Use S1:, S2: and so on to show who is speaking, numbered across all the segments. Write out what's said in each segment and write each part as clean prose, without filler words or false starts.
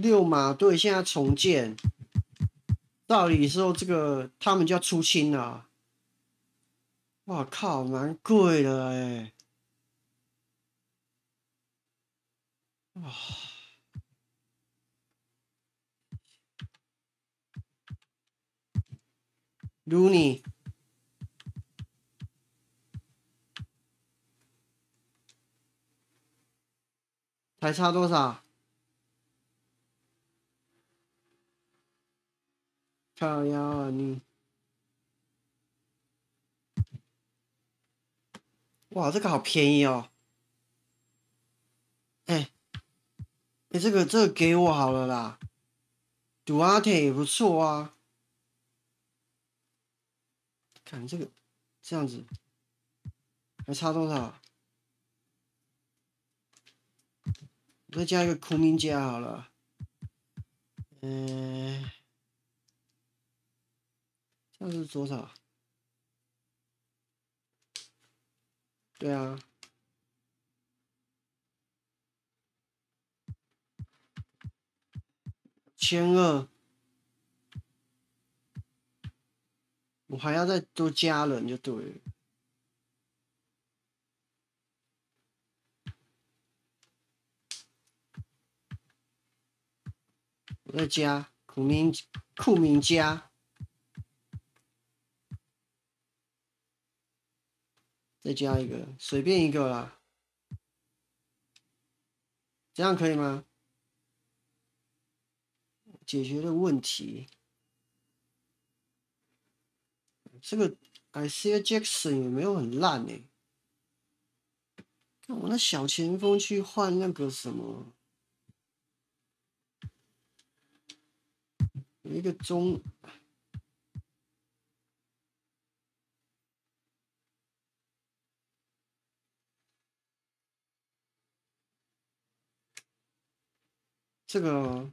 S1: 六马队现在重建，照理说这个他们就要出清了。哇靠，蛮贵的哎！哇，如你还差多少？靠腰啊你！哇，这个好便宜哦！哎、哎、这个给我好了啦，杜阿特也不错啊。看这个这样子，还差多少？我再加一个库明加好了。这样是多少？对啊，1200，我还要再多加人就对了。我再加库明加，再加一个，随便一个啦，这样可以吗？解决了问题。这个 Isaiah Jackson 也没有很烂哎、看我那小前锋去换那个什么，有一个中。这个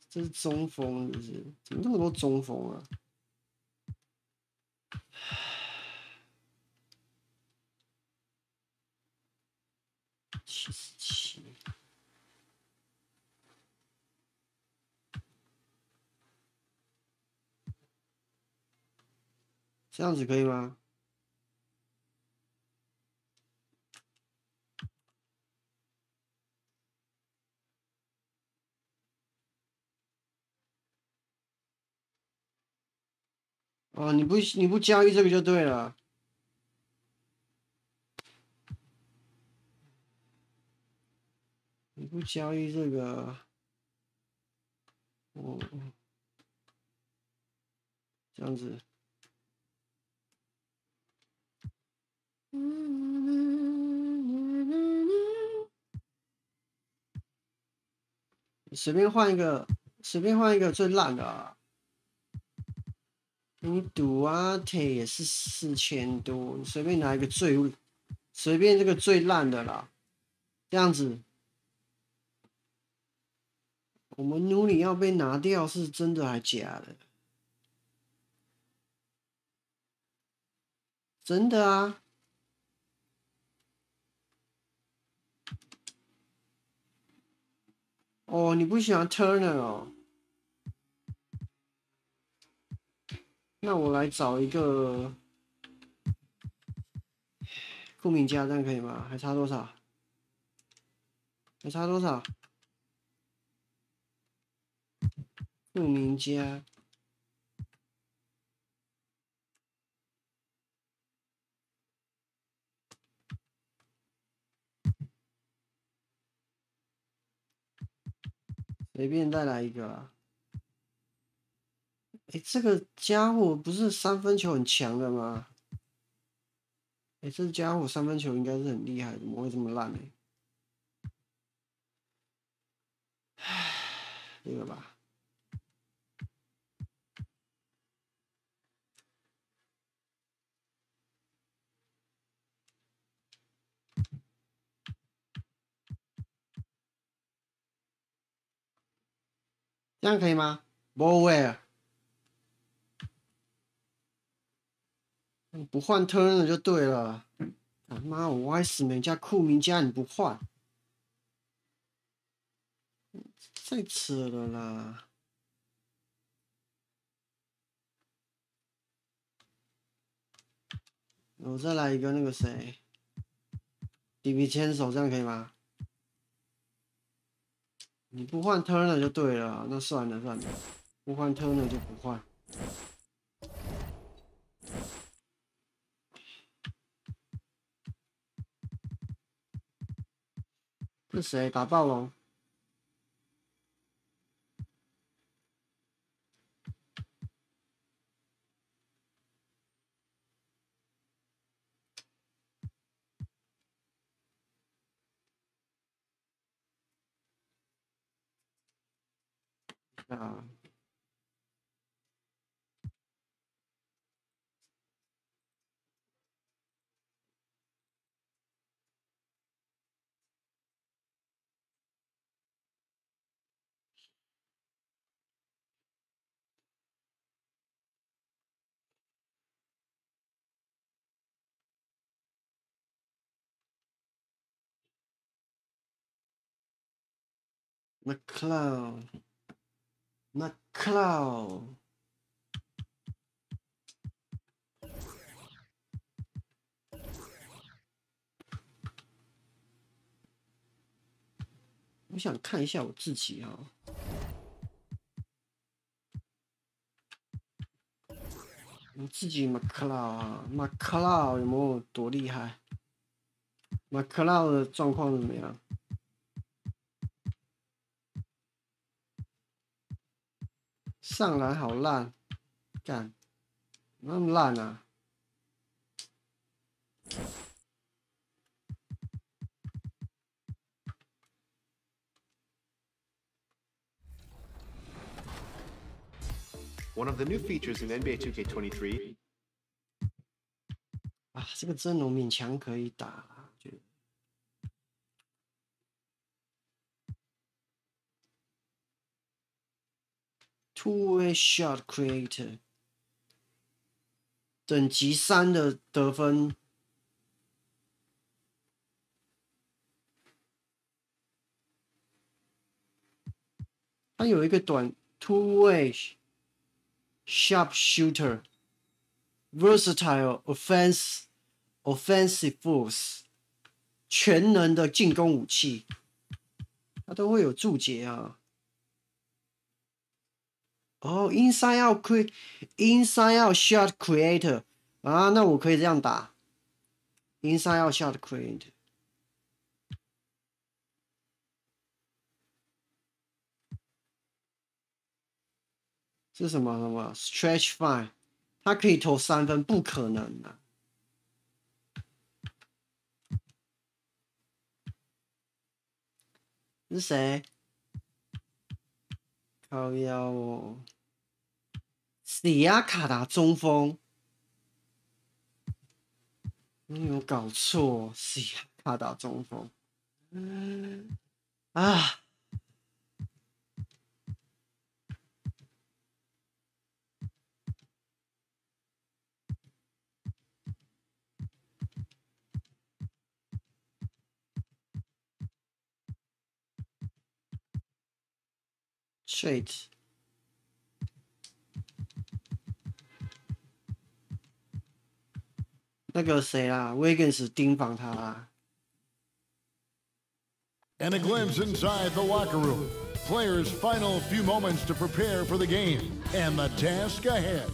S1: 这是中锋，就是怎么这么多中锋啊？77，这样子可以吗？哦，你不交易这个就对了。你不交易这个，哦，这样子。随便换一个，随便换一个最烂的啊。你赌啊，铁也是4000多，你随便拿一个随便这个最烂的啦。这样子，我们努里要被拿掉，是真的还假的？真的啊。哦，你不喜欢 Turner 哦？那我来找一个库明加，这样可以吗？还差多少？还差多少？库明加，随便再来一个啊。哎，这个家伙不是三分球很强的吗？哎，这家伙三分球应该是很厉害的，怎么会这么烂呢？唉，这个吧。这样可以吗？不会啊，不换 Turner 就对了。他妈，我歪死人家库明加你不换，太扯了啦！我再来一个那个谁，比比牵手，这样可以吗？你不换 Turner 就对了，那算了，不换 Turner 就不换。是谁打暴龙？啊！ McLeod， 我想看一下我自己啊、哦。我自己 McLeod 啊 ，McLeod 有没有多厉害 ？McLeod 的状况怎么样？上篮好烂，干，那么烂啊！
S2: One of the new features in NBA 2K23.
S1: 啊，这个阵容勉强可以打，就 two-way shot creator， 等级3的得分。他有一个短 two-way sharpshooter。 versatile offensive force， 全能的进攻武器，它都会有注解啊。哦 ，inside out shot creator 啊，那我可以这样打 ，inside out shot creator。是什么 stretch five？ 他可以投3分，不可能啊！是谁？靠腰哦！史亚卡打中锋，你有搞错？史亚卡打中锋，啊！ trait， 那个谁啦 ，Wiggins 盯防他啦。
S3: And a glimpse inside the locker room. Players' final few moments to prepare for the game and the task ahead.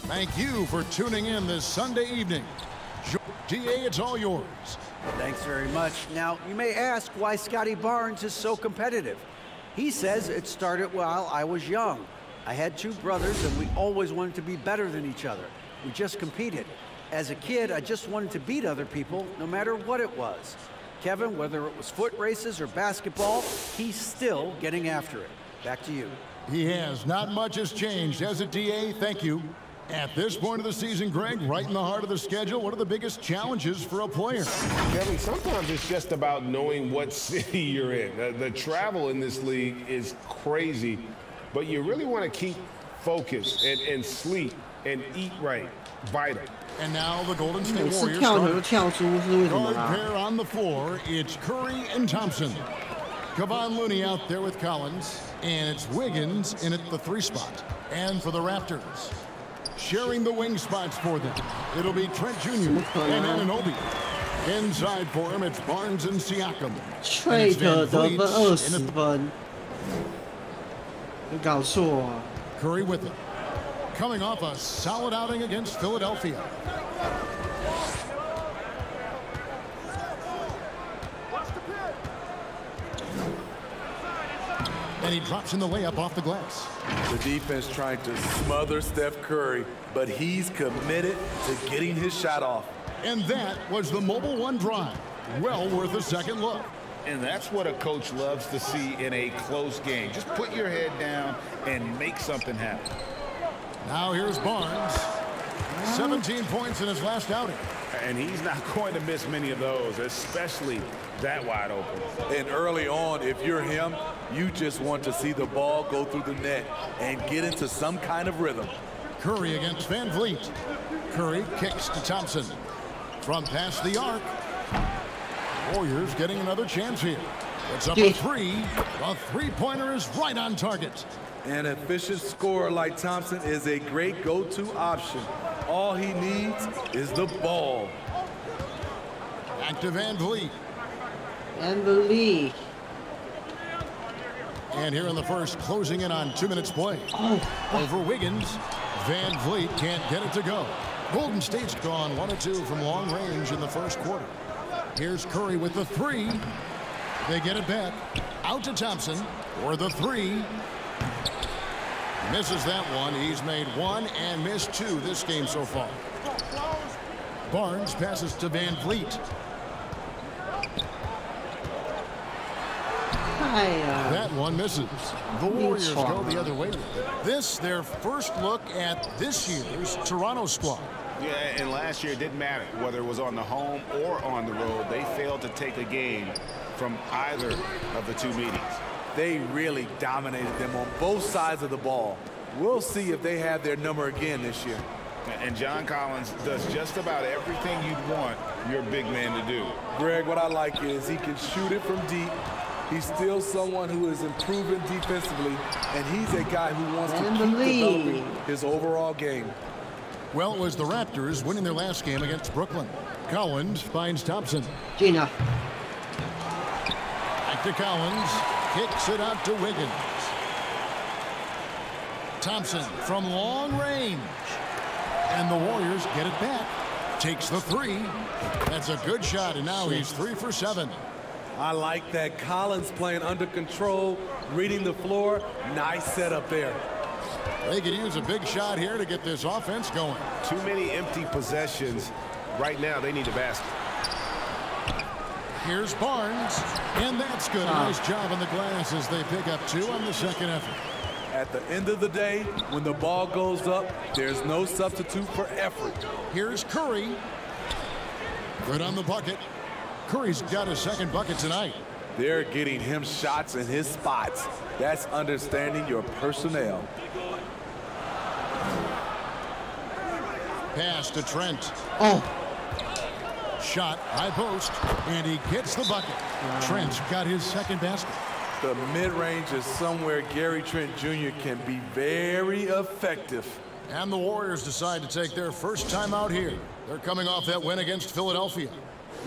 S3: Thank you for tuning in this Sunday evening. DA, it's all yours.
S4: Thanks very much. Now, you may ask why Scotty Barnes is so competitive. He says it started while I was young. I had 2 brothers, and we always wanted to be better than each other. We just competed. As a kid, I just wanted to beat other people, no matter what it was. Kevin, whether it was foot races or basketball, he's still getting after it. Back to you.
S3: He has. Not much has changed, has it, DA? Thank you. At this point of the season, Greg, right in the heart of the schedule, what are the biggest challenges for a player?
S5: Kevin, sometimes it's just about knowing what city you're in. The travel in this league is crazy, but you really want to keep focused and sleep and eat right. Vital.
S3: And now the Golden State
S1: 每次
S3: Warriors
S1: 跳投就跳出，是为什么
S3: guard
S1: 啊？
S3: pair on the floor. It's Curry and Thompson. Kevon Looney out there with Collins, and it's Wiggins in at the 3 spot. And for the Raptors, sharing the wing spots for them, it'll be Trent Jr. and Anunoby. Inside for him, it's Barnes and Siakam.
S1: Trent 得分20分，你搞错啊！
S3: Curry with it. Coming off a solid outing against Philadelphia. And he drops in the layup off the glass.
S6: The defense trying to smother Steph Curry, but he's committed to getting his shot off.
S3: And that was the Mobile One drive. Well worth a second look.
S7: And that's what a coach loves to see in a close game. Just put your head down and make something happen.
S3: Now here's Barnes. 17 points in his last outing.
S7: And he's not going to miss many of those, especially that wide open.
S6: And early on, if you're him, you just want to see the ball go through the net and get into some kind of rhythm.
S3: Curry against Van Vliet. Curry kicks to Thompson. From past the arc. Warriors getting another chance here. It's up a 3. The three-pointer is right on target.
S6: An efficient scorer like Thompson is a great go-to option. All he needs is the ball.
S3: Back to Van Vliet.
S1: Van Vliet.
S3: And here in the first, closing in on 2 minutes play. Over Wiggins. Van Vliet can't get it to go. Golden State's gone 1 of 2 from long range in the first quarter. Here's Curry with the 3. They get it back. Out to Thompson for the 3. Misses that one. He's made 1 and missed 2 this game so far. Barnes passes to Van Vliet. That one misses. The Warriors go the other way with it. This, their first look at this year's Toronto squad.
S7: Yeah, and last year it didn't matter whether it was on the home or on the road. They failed to take a game from either of the 2 meetings.
S6: They really dominated them on both sides of the ball. We'll see if they have their number again this year.
S7: And John Collins does just about everything you'd want your big man to do.
S6: Greg, what I like is he can shoot it from deep. He's still someone who is improving defensively, and he's a guy who wants to keep developing his overall game.
S3: Well, it was the Raptors winning their last game against Brooklyn. Collins finds Thompson.
S1: Gina.
S3: Back to Collins. Kicks it out to Wiggins. Thompson from long range. And the Warriors get it back. Takes the 3. That's a good shot, and now he's 3 for 7.
S6: I like that. Collins playing under control, reading the floor. Nice setup there.
S3: They could use a big shot here to get this offense going.
S7: Too many empty possessions. Right now, they need a basket.
S3: Here's Barnes, and that's good. A nice job on the glass as they pick up 2 on the second effort.
S6: At the end of the day, when the ball goes up, there's no substitute for effort.
S3: Here's Curry. Good on the bucket. Curry's got his second bucket tonight.
S6: They're getting him shots in his spots. That's understanding your personnel.
S3: Pass to Trent.
S1: Oh.
S3: Shot, high post, and he gets the bucket. Trent's got his second basket.
S6: The mid-range is somewhere Gary Trent Jr. can be very effective.
S3: And the Warriors decide to take their first time out here. They're coming off that win against Philadelphia.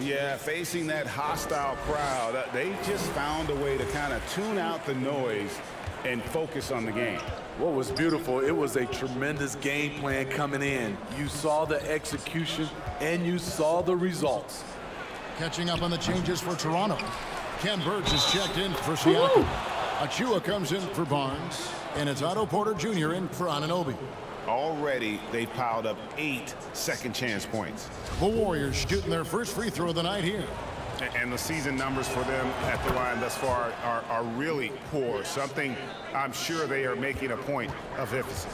S7: Yeah, facing that hostile crowd, they just found a way to kind of tune out the noise and focus on the game.
S6: What was beautiful, it was a tremendous game plan coming in. You saw the execution and you saw the results.
S3: Catching up on the changes for Toronto. Ken Burge is checked in for Siakam. Achua comes in for Barnes, and it's Otto Porter Jr. in for Anunoby.
S7: Already, they've piled up 8 second chance points.
S3: The Warriors shooting their first free throw of the night here.
S7: And the season numbers for them at the line thus far are really poor. Something I'm sure they are making a point of emphasis.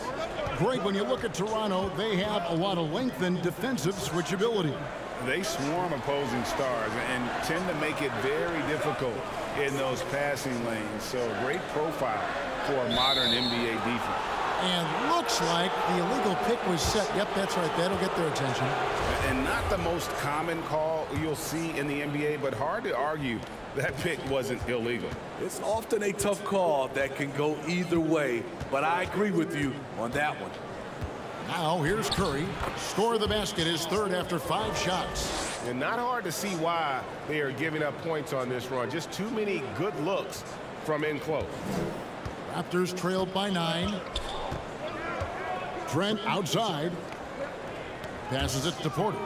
S3: Great, when you look at Toronto, they have a lot of length and defensive switchability.
S7: They swarm opposing stars and tend to make it very difficult in those passing lanes. So great profile for a modern NBA defense.
S3: And looks like the illegal pick was set. Yep, that's right. That'll get their attention.
S7: And not the most common call you'll see in the NBA, but hard to argue that pick wasn't illegal.
S6: It's often a tough call that can go either way, but I agree with you on that one.
S3: Now here's Curry. Score the basket is third after 5 shots.
S7: And not hard to see why they are giving up points on this run. Just too many good looks from in close.
S3: Raptors trailed by 9. Trent outside. Passes it to Porter.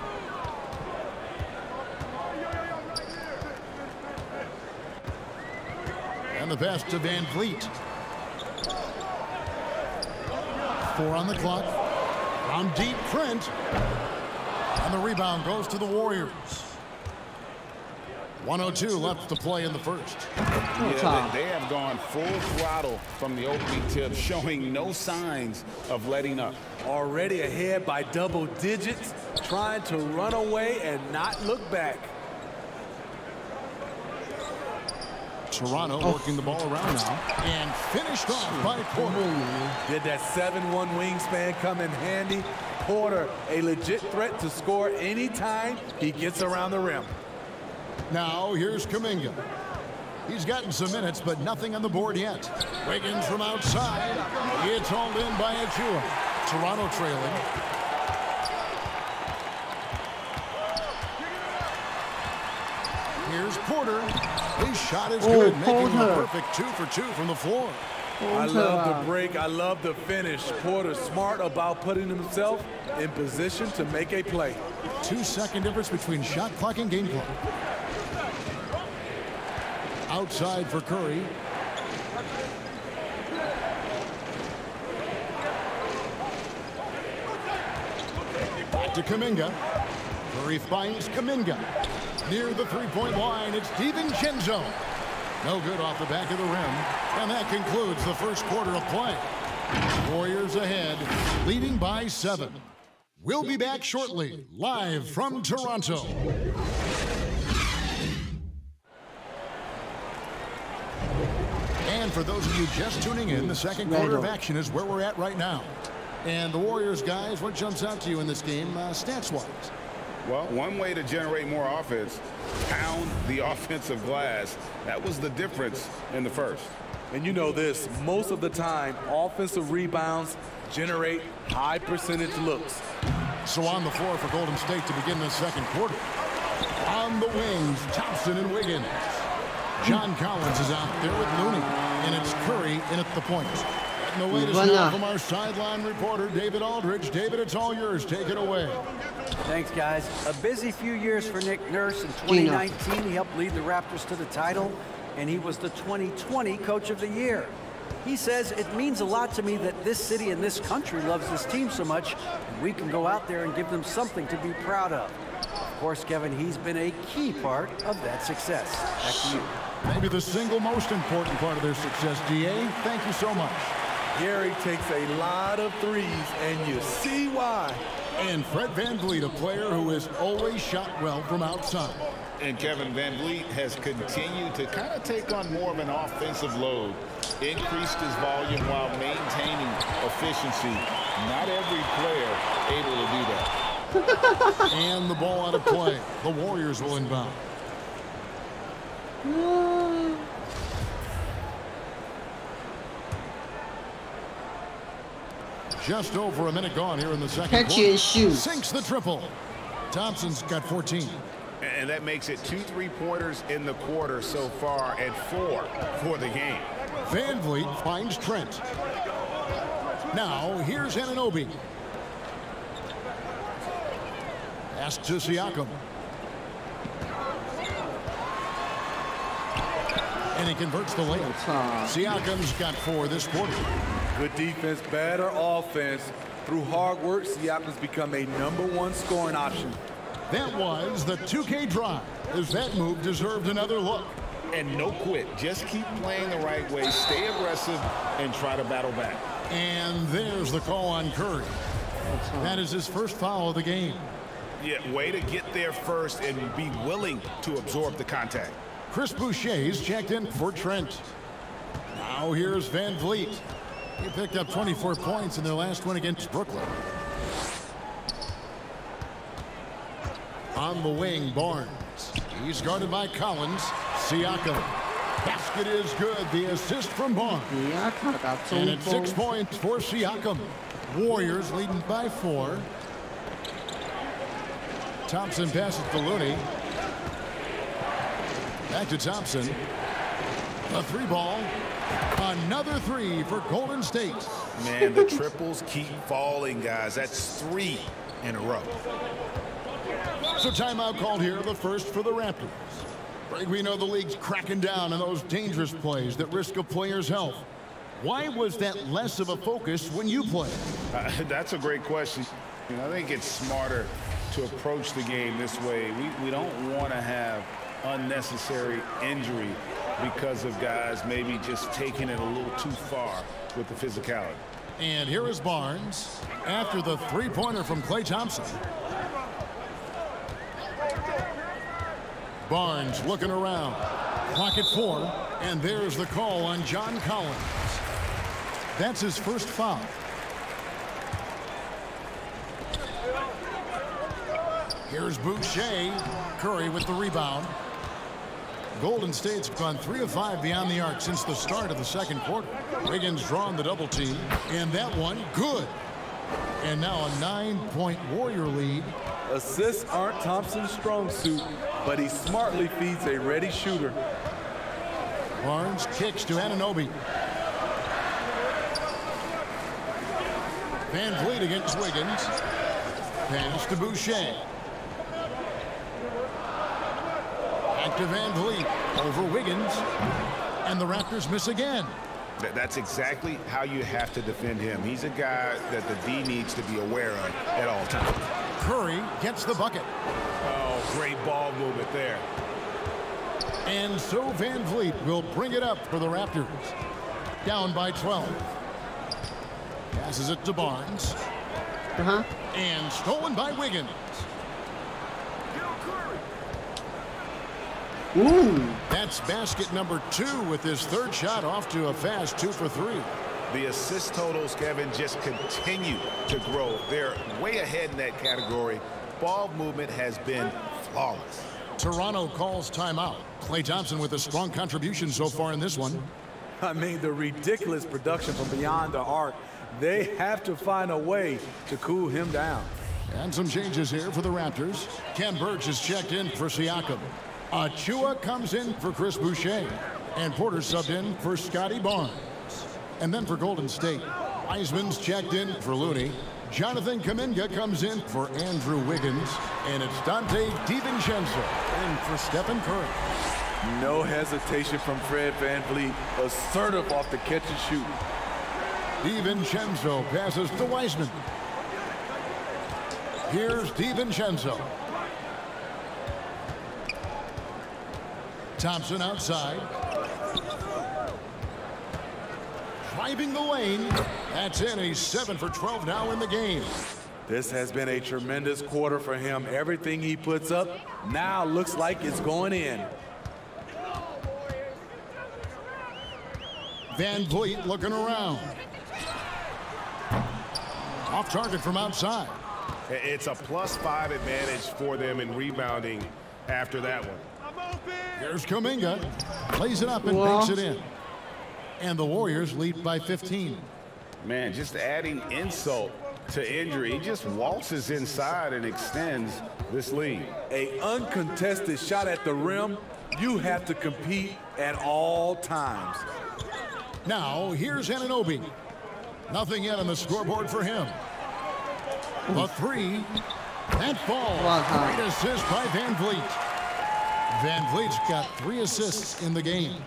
S3: And the pass to Van Vliet. 4 on the clock. Down deep, Trent. And the rebound goes to the Warriors. 1:02 left to play in the first.
S7: Yeah, they have gone full throttle from the opening tip, showing no signs of letting up.
S6: Already ahead by double digits, trying to run away and not look back.
S3: Toronto working the ball around now and finished off by Porter.
S6: Did that 7-1 wingspan come in handy? Porter, a legit threat to score anytime he gets around the rim.
S3: Now here's Kuminga. He's gotten some minutes, but nothing on the board yet. Wiggins from outside. It's hauled in by Achua. Toronto trailing. Here's Porter. His shot is good, making him a perfect 2 for 2 from the floor.
S6: I love the break. I love the finish. Porter smart about putting himself in position to make a play.
S3: 2-second difference between shot clock and game clock. Outside for Curry. Back to Kuminga. Curry finds Kuminga. Near the three-point line, it's DiVincenzo. No good off the back of the rim. And that concludes the first quarter of play. Warriors ahead, leading by 7. We'll be back shortly, live from Toronto. And for those of you just tuning in, the second quarter of action is where we're at right now. And the Warriors, guys, what jumps out to you in this game, stats-wise?
S7: Well, one way to generate more offense, pound the offensive glass. That was the difference in the first.
S6: And you know this, most of the time, offensive rebounds generate high percentage looks.
S3: So on the floor for Golden State to begin the second quarter. On the wings, Thompson and Wiggins. John Collins is out there with Looney. And it's Curry in at the point. And the latest now from our sideline reporter, David Aldridge. David, it's all yours. Take it away.
S4: Thanks, guys. A busy few years for Nick Nurse. In 2019, he helped lead the Raptors to the title, and he was the 2020 Coach of the Year. He says, it means a lot to me that this city and this country loves this team so much, and we can go out there and give them something to be proud of. Of course, Kevin, he's been a key part of that success. Back to you.
S3: Maybe the single most important part of their success, DA. Thank you so much.
S6: Gary takes a lot of threes, and you see why.
S3: And Fred VanVleet, a player who has always shot well from outside.
S7: And Kevin VanVleet has continued to kind of take on more of an offensive load, increased his volume while maintaining efficiency. Not every player able to do that.
S3: And the ball out of play. The Warriors will inbound. Just over a minute gone here in the second quarter.
S1: Catch and shoot.
S3: Sinks the triple. Thompson's got 14.
S7: And that makes it 2 3-pointers in the quarter so far and 4 for the game.
S3: VanVleet finds Trent. Now here's Anunoby. Pass to Siakam. And he converts the layup. Siakam's got 4 this quarter.
S6: Good defense, better offense. Through hard work, Siakam's become a #1 scoring option.
S3: That was the 2K drive, as that move deserved another look.
S7: And no quit. Just keep playing the right way, stay aggressive, and try to battle back.
S3: And there's the call on Curry. That is his first foul of the game.
S7: Yeah, way to get there first and be willing to absorb the contact.
S3: Chris Boucher's checked in for Trent. Now here's VanVleet. He picked up 24 points in their last win against Brooklyn. On the wing, Barnes. He's guarded by Collins. Siakam. Basket is good. The assist from Barnes. And it's 6 points for Siakam. Warriors leading by 4. Thompson passes to Looney. Back to Thompson. A 3-ball. Another 3 for Golden State.
S7: Man, the triples keep falling, guys. That's 3 in a row.
S3: So timeout called here, the first for the Raptors. We know the league's cracking down on those dangerous plays that risk a player's health. Why was that less of a focus when you played?
S5: That's a great question. I think it's smarter to approach the game this way. We don't want to have unnecessary injury because of guys maybe just taking it a little too far with the physicality.
S3: And here is Barnes after the 3-pointer from Klay Thompson. Barnes looking around. Clock at 4, and there's the call on John Collins. That's his first foul. Here's Boucher. Curry with the rebound. Golden State's gone 3 of 5 beyond the arc since the start of the second quarter. Wiggins drawing the double team, and that one good. And now a 9-point Warrior lead.
S6: Assists aren't Thompson's strong suit, but he smartly feeds a ready shooter.
S3: Barnes kicks to Anunoby. Van Vliet against Wiggins. Pass to Boucher. Back to Van Vliet over Wiggins. And the Raptors miss again.
S5: That's exactly how you have to defend him. He's a guy that the D needs to be aware of at all times.
S3: Curry gets the bucket.
S5: Oh, great ball movement there.
S3: And so Van Vliet will bring it up for the Raptors. Down by 12. Passes it to Barnes. And stolen by Wiggins.
S1: Ooh.
S3: That's basket number 2 with his third shot off to a fast 2 for 3.
S5: The assist totals, Kevin, just continue to grow. They're way ahead in that category. Ball movement has been flawless.
S3: Toronto calls timeout. Klay Thompson with a strong contribution so far in this one.
S6: I mean, the ridiculous production from beyond the arc. They have to find a way to cool him down.
S3: And some changes here for the Raptors. Ken Burch is checked in for Siakam. Achua comes in for Chris Boucher. And Porter subbed in for Scotty Barnes. And then for Golden State, Wiseman's checked in for Looney. Jonathan Kuminga comes in for Andrew Wiggins. And it's Dante DiVincenzo in for Stephen Curry.
S6: No hesitation from Fred VanVleet. Assertive off the catch and shoot.
S3: DiVincenzo passes to Wiseman. Here's DiVincenzo. Thompson outside. Driving the lane. That's in. He's 7 for 12 now in the game.
S6: This has been a tremendous quarter for him. Everything he puts up now looks like it's going in.
S3: Van Vliet looking around. Off target from outside.
S5: It's a +5 advantage for them in rebounding after that one.
S3: Here's Kuminga. Plays it up and banks it in. And the Warriors lead by 15.
S5: Man, just adding insult to injury. He just waltzes inside and extends this lead.
S6: An uncontested shot at the rim. You have to compete at all times.
S3: Now, here's Anunoby. Nothing yet on the scoreboard for him. A 3. That falls. Great assist by Van Vliet. Van Vliet's got 3 assists in the game.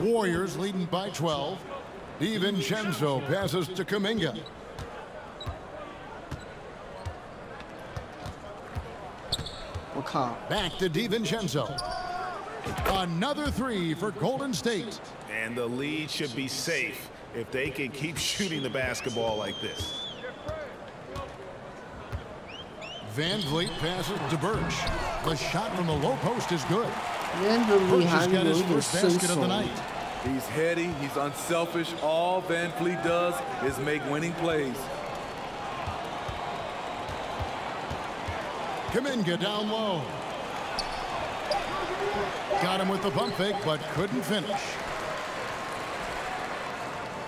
S3: Warriors leading by 12. DiVincenzo passes to Kuminga. Back to DiVincenzo. Another 3 for Golden State.
S5: And the lead should be safe if they can keep shooting the basketball like this.
S3: Van Vliet passes to Burch. The shot from the low post is good. Burch has got his first basket of the night.
S6: He's heady, he's unselfish. All Van Vliet does is make winning plays.
S3: Kuminga down low. Got him with the pump fake, but couldn't finish.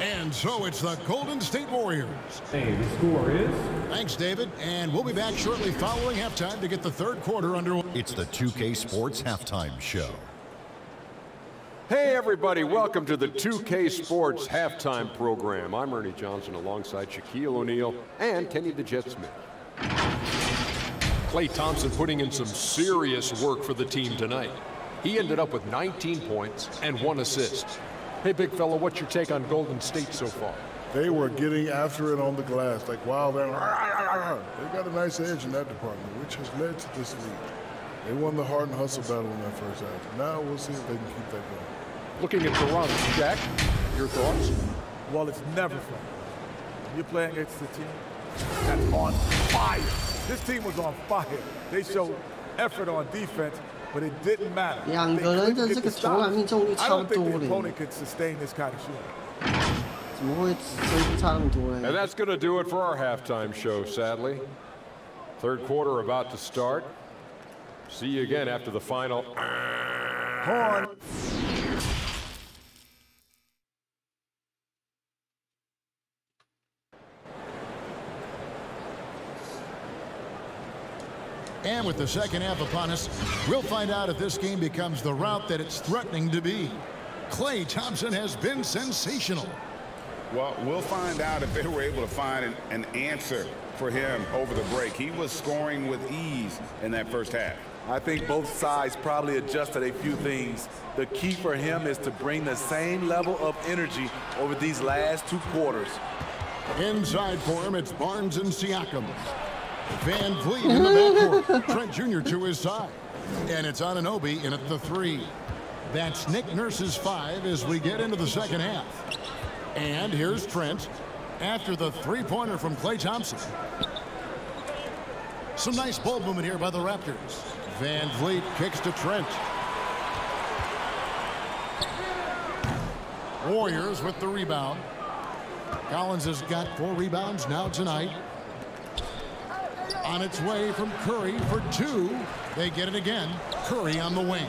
S3: And so it's the Golden State Warriors.
S8: Hey, the score is?
S3: Thanks, David. And we'll be back shortly following halftime to get the third quarter underway.
S9: It's the 2K Sports Halftime Show.
S10: Hey, everybody. Welcome to the 2K Sports Halftime Program. I'm Ernie Johnson alongside Shaquille O'Neal and Kenny the Jet Smith. Klay Thompson putting in some serious work for the team tonight. He ended up with 19 points and 1 assist. Hey, big fella, what's your take on Golden State so far?
S11: They were getting after it on the glass. Like, wow, they got a nice edge in that department, which has led to this lead. They won the heart and hustle battle in that first half. Now we'll see if they can keep that going.
S10: Looking at Toronto, Jack, your thoughts?
S6: Well, it's never fun. You're playing against the team that's on fire. This team was on fire. They showed effort on defense, but it didn't matter.
S1: 两个人的这个投篮命中率
S6: I
S1: 超
S6: don't think
S1: 多
S6: the
S1: 的，
S6: opponent could sustain this kind of shooting.
S1: 怎么会差那么多
S10: And
S1: 呢？
S10: that's going to do it for our halftime show, sadly. Third quarter about to start. See you again after the final.
S6: Horn.
S3: And with the second half upon us, we'll find out if this game becomes the route that it's threatening to be. Klay Thompson has been sensational.
S7: Well, we'll find out if they were able to find an answer for him over the break. He was scoring with ease in that first half.
S6: I think both sides probably adjusted a few things. The key for him is to bring the same level of energy over these last 2 quarters.
S3: Inside for him, it's Barnes and Siakam. Van Vliet in the backcourt. Trent Jr. to his side. And it's Anunoby in at the 3. That's Nick Nurse's 5 as we get into the second half. And here's Trent after the three-pointer from Klay Thompson. Some nice ball movement here by the Raptors. Van Vliet kicks to Trent. Warriors with the rebound. Collins has got 4 rebounds now tonight. On its way from Curry for 2. They get it again. Curry on the wing.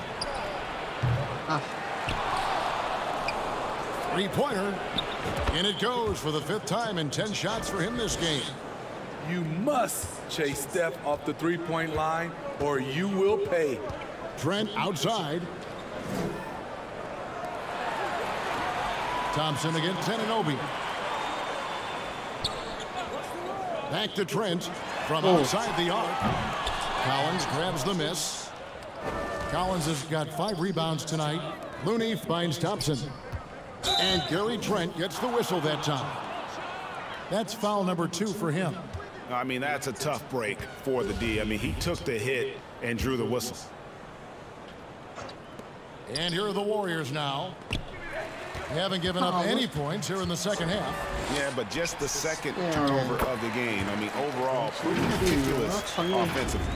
S3: Three-pointer. And it goes for the 5th time in 10 shots for him this game.
S6: You must chase Steph off the three-point line or you will pay.
S3: Trent outside. Thompson against Anunoby. Back to Trent from outside the arc. Collins grabs the miss. Collins has got 5 rebounds tonight. Looney finds Thompson. And Gary Trent gets the whistle that time. That's foul number 2 for him.
S7: I mean, that's a tough break for the D. I mean, he took the hit and drew the whistle.
S3: And here are the Warriors now. They haven't given up any points here in the second half.
S7: Yeah, but just the second turnover of the game. I mean, overall, pretty ridiculous offensively.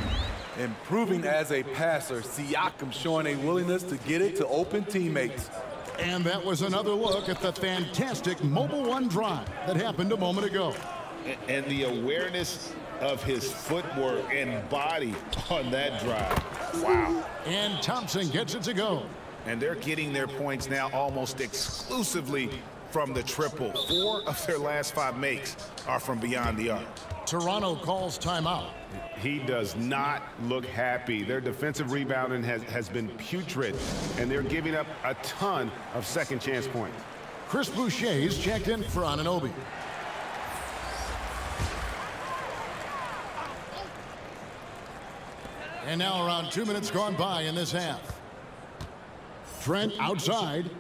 S6: Improving as a passer, Siakam showing a willingness to get it to open teammates.
S3: And that was another look at the fantastic Mobile 1 drive that happened a moment ago.
S7: And the awareness of his footwork and body on that drive. Wow.
S3: And Thompson gets it to go.
S7: And they're getting their points now almost exclusively from the triple. 4 of their last 5 makes are from beyond the arc.
S3: Toronto calls timeout.
S7: He does not look happy. Their defensive rebounding has been putrid, and they're giving up a ton of second chance points.
S3: Chris Boucher's checked in for Anunoby. And now around 2 minutes gone by in this half. Trent outside.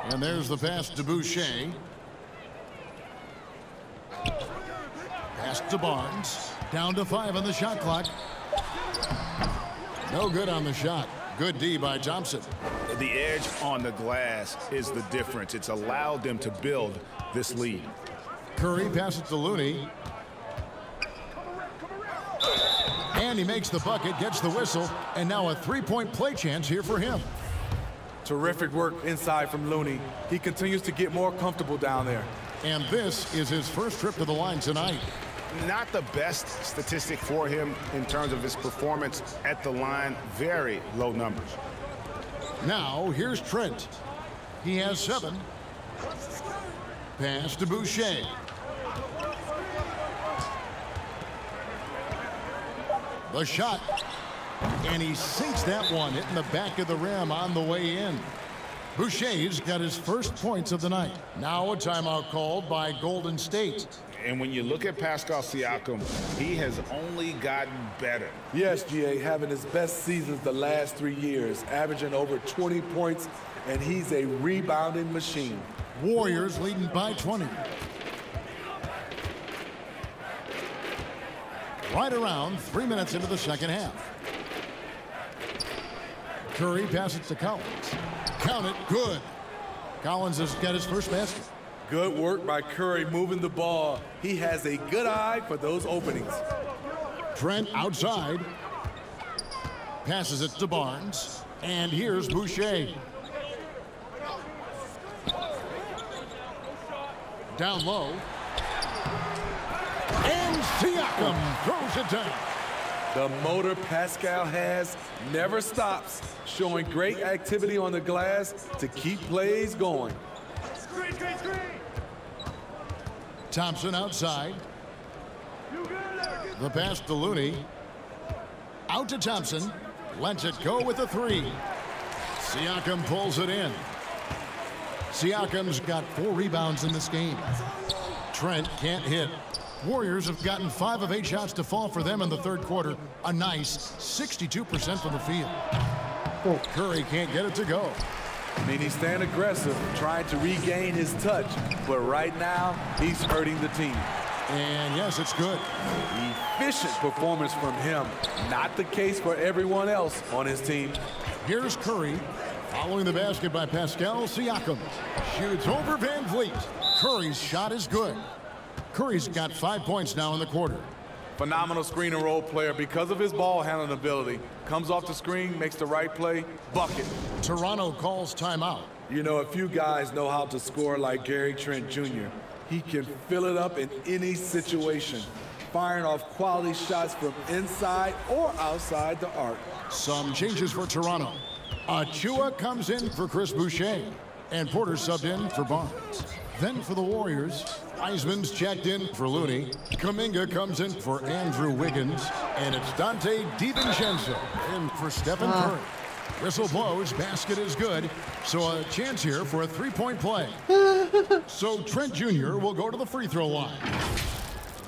S3: And there's the pass to Boucher. Pass to Barnes. Down to 5 on the shot clock. No good on the shot. Good D by Thompson.
S7: The edge on the glass is the difference. It's allowed them to build this lead.
S3: Curry passes to Looney. And he makes the bucket, gets the whistle, and now a three-point play chance here for him.
S6: Terrific work inside from Looney. He continues to get more comfortable down there.
S3: And this is his first trip to the line tonight.
S5: Not the best statistic for him in terms of his performance at the line. Very low numbers.
S3: Now, here's Trent. He has 7. Pass to Boucher. The shot. And he sinks that one, hitting the back of the rim on the way in. Boucher's got his first points of the night. Now a timeout called by Golden State.
S5: And when you look at Pascal Siakam, he has only gotten better.
S6: Yes, GA, having his best seasons the last 3 years, averaging over 20 points, and he's a rebounding machine.
S3: Warriors leading by 20. Right around 3 minutes into the second half. Curry passes to Collins. Count it, good. Collins has got his first basket.
S6: Good work by Curry moving the ball. He has a good eye for those openings.
S3: Trent outside. Passes it to Barnes. And here's Boucher. Down low. And Siakam throws it down.
S6: The motor Pascal has never stops, showing great activity on the glass to keep plays going.
S3: Thompson outside. The pass to Looney. Out to Thompson. Lets it go with a 3. Siakam pulls it in. Siakam's got 4 rebounds in this game. Trent can't hit. Warriors have gotten 5 of 8 shots to fall for them in the third quarter. A nice 62% from the field. Curry can't get it to go.
S6: I mean, he's staying aggressive, trying to regain his touch. But right now, he's hurting the team.
S3: And yes, it's good.
S6: Efficient performance from him. Not the case for everyone else on his team.
S3: Here's Curry. Following the basket by Pascal Siakam. Shoots over Van Vliet. Curry's shot is good. Curry's got 5 points now in the quarter.
S6: Phenomenal screen and roll player because of his ball handling ability. Comes off the screen, makes the right play, bucket.
S3: Toronto calls timeout.
S6: You know, a few guys know how to score like Gary Trent Jr. He can fill it up in any situation, firing off quality shots from inside or outside the arc.
S3: Some changes for Toronto. Achua comes in for Chris Boucher, and Porter subbed in for Barnes. Then for the Warriors, Wiseman's checked in for Looney. Kuminga comes in for Andrew Wiggins. And it's Dante DiVincenzo in for Stephen Curry. Whistle blows, basket is good. So a chance here for a 3-point play. So Trent Jr. will go to the free throw line.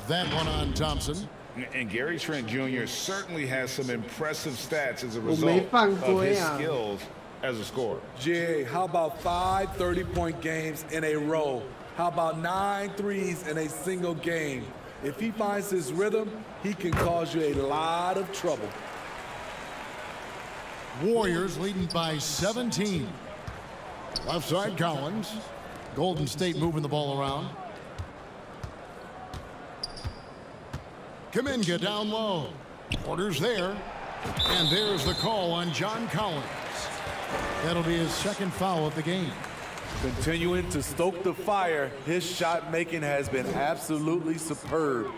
S3: That one on Thompson.
S5: And Gary Trent Jr. certainly has some impressive stats as a result of his skills as a scorer.
S6: Jay, how about 5 30-point games in a row? How about 9 threes in a single game? If he finds his rhythm, he can cause you a lot of trouble.
S3: Warriors leading by 17. Left side Collins. Golden State moving the ball around. Kuminga down low. Porter's there. And there's the call on John Collins. That'll be his second foul of the game.
S6: Continuing to stoke the fire, his shot making has been absolutely superb.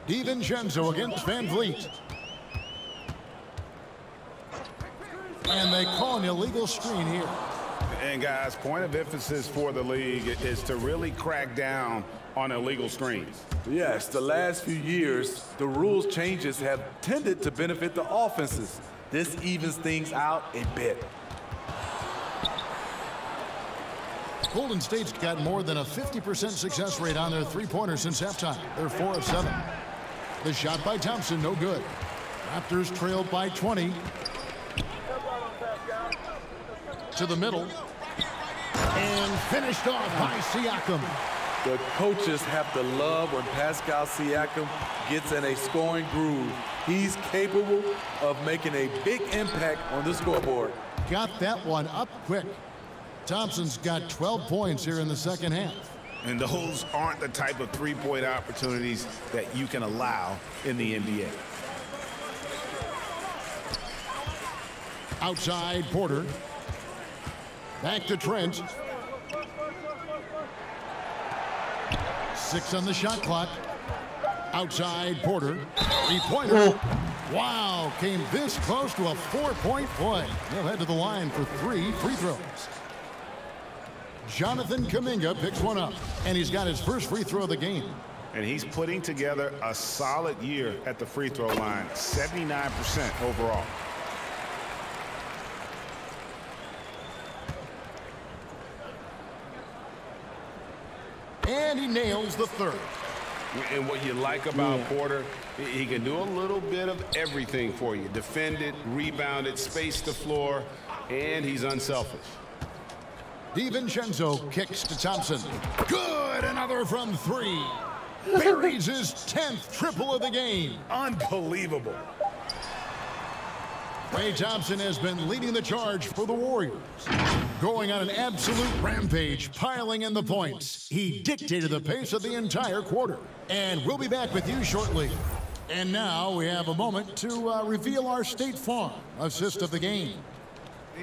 S3: DiVincenzo against Van Vliet. And they call an illegal screen here.
S5: And guys, point of emphasis for the league is to really crack down on illegal screens.
S6: Yes, the last few years, the rules changes have tended to benefit the offenses. This evens things out a bit.
S3: Golden State's got more than a 50% success rate on their three-pointers since halftime. They're 4 of 7. The shot by Thompson, no good. Raptors trailed by 20. To the middle. And finished off by Siakam.
S6: The coaches have to love when Pascal Siakam gets in a scoring groove. He's capable of making a big impact on the scoreboard.
S3: Got that one up quick. Thompson's got 12 points here in the second half.
S5: And those aren't the type of three-point opportunities that you can allow in the NBA.
S3: Outside Porter. Back to Trent. 6 on the shot clock. Outside Porter. 3-pointer. Wow, came this close to a 4-point play. He'll head to the line for 3 free throws. Jonathan Kuminga picks one up, and he's got his first free throw of the game.
S5: And he's putting together a solid year at the free throw line, 79% overall.
S3: And he nails the third.
S5: And what you like about Porter, he can do a little bit of everything for you. Defend it, rebound it, space the floor, and he's unselfish.
S3: DiVincenzo kicks to Thompson. Good, another from 3. Buries his 10th triple of the game.
S5: Unbelievable.
S3: Klay Thompson has been leading the charge for the Warriors. Going on an absolute rampage, piling in the points. He dictated the pace of the entire quarter. And we'll be back with you shortly. And now we have a moment to reveal our State Farm assist of the game.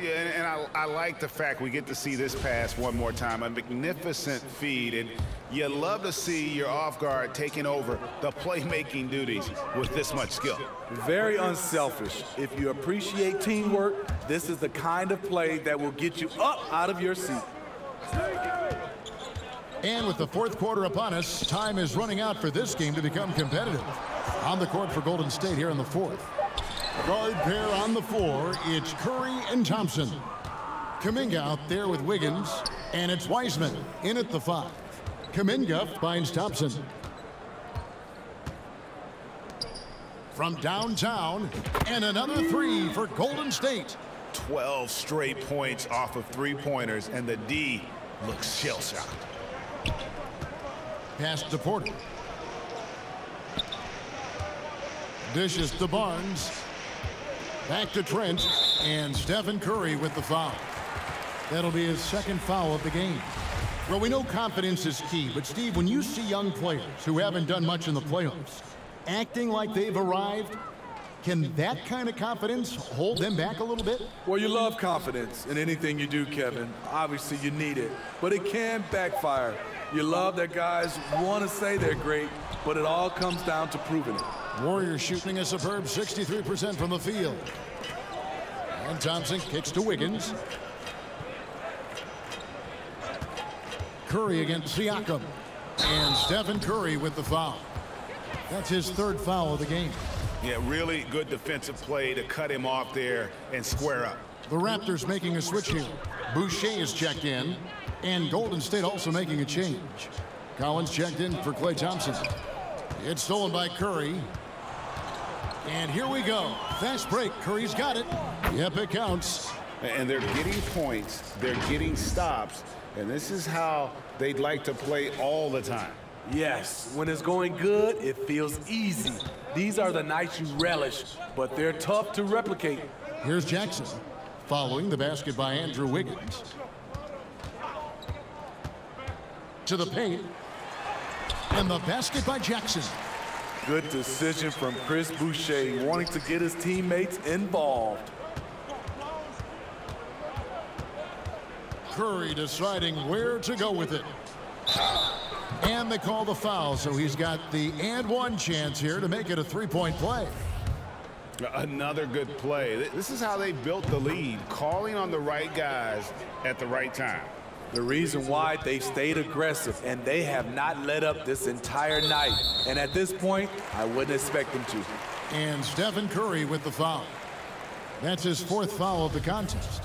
S5: Yeah, and I like the fact we get to see this pass one more time. A magnificent feed, and you love to see your off guard taking over the playmaking duties with this much skill.
S6: Very unselfish. If you appreciate teamwork, this is the kind of play that will get you up out of your seat.
S3: And with the 4th quarter upon us, time is running out for this game to become competitive. On the court for Golden State here in the 4th. Guard pair on the floor, it's Curry and Thompson. Kuminga out there with Wiggins, and it's Wiseman in at the 5. Kuminga finds Thompson. From downtown, and another 3 for Golden State.
S5: 12 straight points off of 3-pointers, and the D looks shell-shocked.
S3: Pass to Porter. Dishes to Barnes. Back to Trent, and Stephen Curry with the foul. That'll be his 2nd foul of the game. Well, we know confidence is key, but Steve, when you see young players who haven't done much in the playoffs acting like they've arrived, can that kind of confidence hold them back a little bit?
S6: Well, you love confidence in anything you do, Kevin. Obviously, you need it, but it can backfire. You love that guys want to say they're great, but it all comes down to proving it.
S3: Warriors shooting a superb 63% from the field. And Thompson kicks to Wiggins. Curry against Siakam. And Stephen Curry with the foul. That's his 3rd foul of the game.
S5: Yeah, really good defensive play to cut him off there and square up.
S3: The Raptors making a switch here. Boucher is checked in. And Golden State also making a change. Collins checked in for Klay Thompson. It's stolen by Curry. And here we go. Fast break. Curry's got it. Yep, it counts.
S5: And they're getting points. They're getting stops. And this is how they'd like to play all the time.
S6: Yes, when it's going good, it feels easy. These are the nights you relish, but they're tough to replicate.
S3: Here's Jackson, following the basket by Andrew Wiggins. To the paint. And the basket by Jackson.
S6: Good decision from Chris Boucher, wanting to get his teammates involved.
S3: Curry deciding where to go with it. And they call the foul, so he's got the and-one chance here to make it a 3-point play.
S5: Another good play. This is how they built the lead, calling on the right guys at the right time.
S6: The reason why they've stayed aggressive, and they have not let up this entire night. And at this point, I wouldn't expect them to.
S3: And Stephen Curry with the foul. That's his 4th foul of the contest.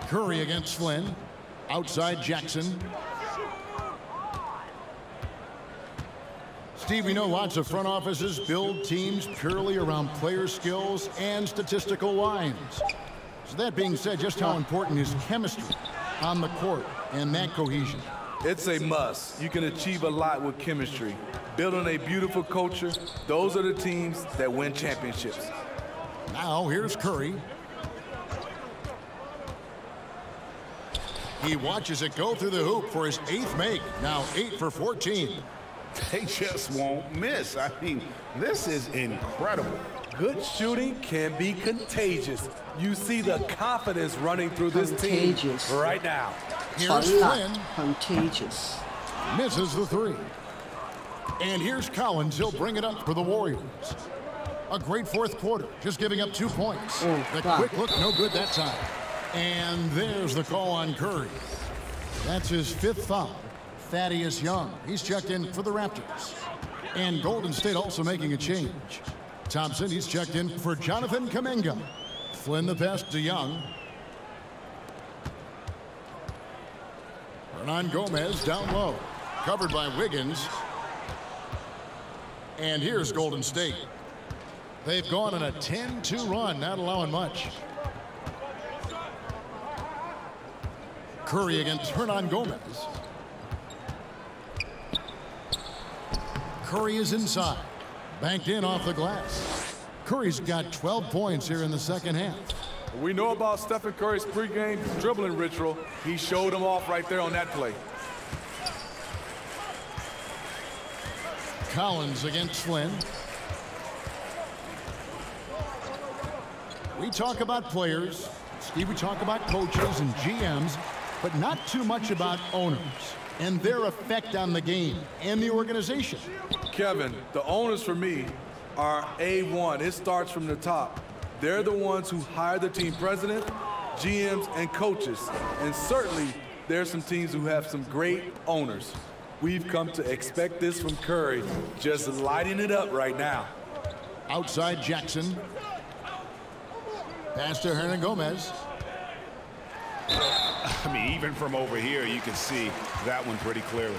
S3: Curry against Flynn. Outside Jackson. Steve, we know lots of front offices build teams purely around player skills and statistical lines. So that being said, just how important is chemistry on the court and that cohesion?
S6: It's a must. You can achieve a lot with chemistry. Building a beautiful culture, those are the teams that win championships.
S3: Now here's Curry. He watches it go through the hoop for his 8th make. Now 8 for 14.
S5: they just won't miss. I mean, this is incredible.
S6: Good shooting can be contagious. You see the confidence running through this team right now.
S3: Here's Flynn.
S1: Contagious.
S3: Misses the three. And here's Collins. He'll bring it up for the Warriors. A great fourth quarter, just giving up 2 points. The quick look, no good that time. And there's the call on Curry. That's his 5th foul. Thaddeus Young, he's checked in for the Raptors. And Golden State also making a change. Thompson, he's checked in for Jonathan Kuminga. Flynn the pass to Young. Hernan Gomez down low. Covered by Wiggins. And here's Golden State. They've gone on a 10-2 run, not allowing much. Curry against Hernan Gomez. Curry is inside. Banked in off the glass. Curry's got 12 points here in the second half.
S6: We know about Stephen Curry's pregame dribbling ritual. He showed him off right there on that play.
S3: Collins against Flynn. We talk about players, Steve, we talk about coaches and GMs, but not too much about owners and their effect on the game and the organization.
S6: Kevin, the owners for me are A1. It starts from the top. They're the ones who hire the team president, GMs, and coaches. And certainly, there's some teams who have some great owners. We've come to expect this from Curry, just lighting it up right now.
S3: Outside Jackson. Pass to Hernan Gomez.
S5: I mean, even from over here, you can see that one pretty clearly.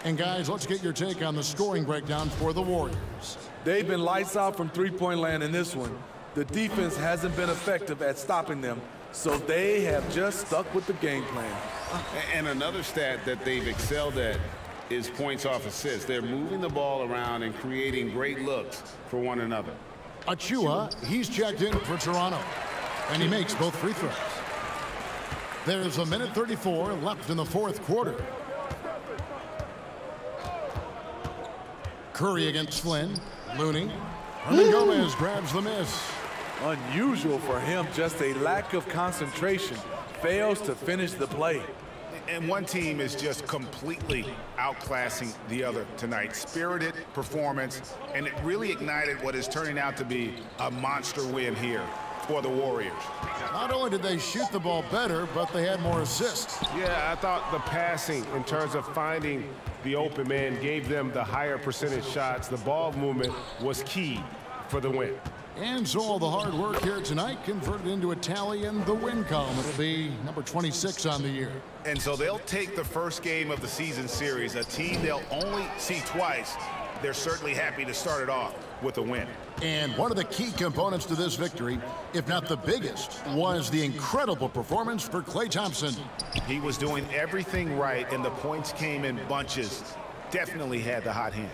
S3: And guys, let's get your take on the scoring breakdown for the Warriors.
S6: They've been lights out from three-point land in this one. The defense hasn't been effective at stopping them, so they have just stuck with the game plan.
S5: And another stat that they've excelled at is points off assists. They're moving the ball around and creating great looks for one another.
S3: Achua, he's checked in for Toronto, and he makes both free throws. There's a minute 34 left in the fourth quarter. Curry against Flynn. Looney. Hernan Gomez grabs the miss.
S6: Unusual for him, just a lack of concentration. Fails to finish the play.
S5: And one team is just completely outclassing the other tonight. Spirited performance, and it really ignited what is turning out to be a monster win here for the Warriors.
S3: Not only did they shoot the ball better, but they had more assists.
S12: Yeah, I thought the passing in terms of finding the open man gave them the higher percentage shots. The ball movement was key for the win.
S3: And so all the hard work here tonight converted into a tally in the win column. It'll be number 26 on the year.
S5: And so they'll take the first game of the season series, a team they'll only see twice. They're certainly happy to start it off with a win.
S3: And one of the key components to this victory, if not the biggest, was the incredible performance for Klay Thompson.
S5: He was doing everything right, and the points came in bunches. Definitely had the hot hand.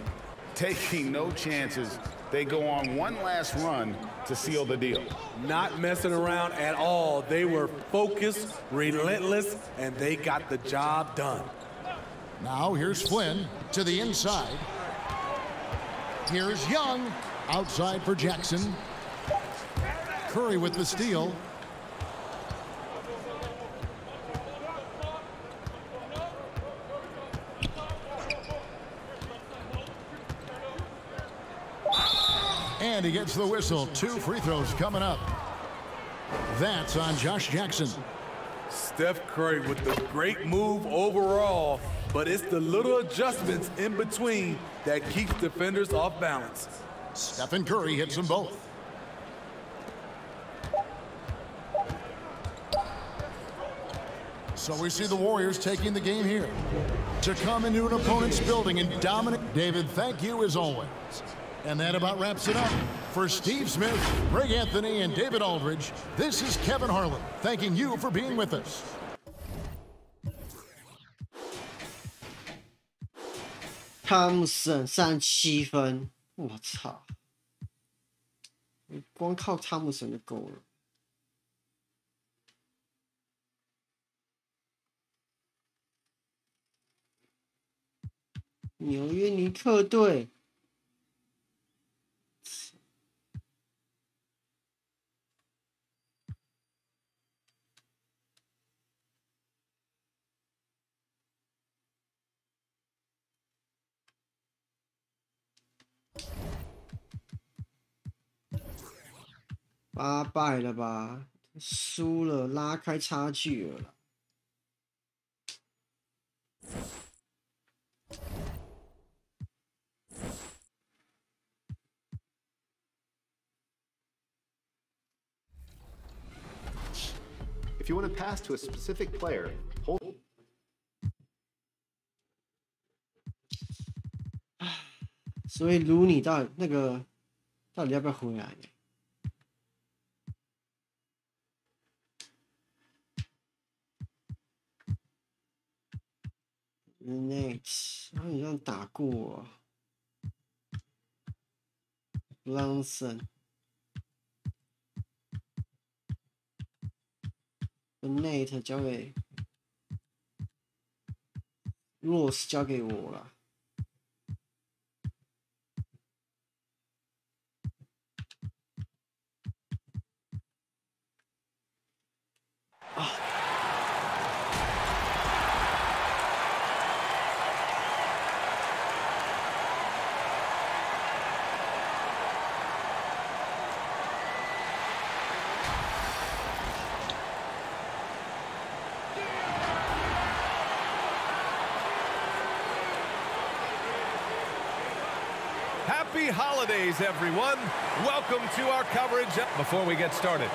S5: Taking no chances, they go on one last run to seal the deal.
S6: Not messing around at all. They were focused, relentless, and they got the job done.
S3: Now here's Flynn to the inside. Here's Young outside for Jackson. Curry with the steal. And he gets the whistle. 2 free throws coming up. That's on Josh Jackson.
S6: Steph Curry with the great move overall, but it's the little adjustments in between that keeps defenders off balance.
S3: Stephen Curry hits them both. So we see the Warriors taking the game here to come into an opponent's building and dominate. David, thank you as always. And that about wraps it up. For Steve Smith, Greg Anthony, and David Aldridge, this is Kevin Harlan, thanking you for being with us.
S1: 汤姆森37分，我操！光靠汤姆森就够了。纽约尼克队。8败了吧？输了，拉开差距了啦。
S2: If you want to pass to a specific player, hold.
S1: 所以卢尼到底要不要回来？ Next， 他好像打过Bronson。Nate 交给 Ross 交给我了。
S13: Happy holidays, everyone. Welcome to our coverage. Before we get started.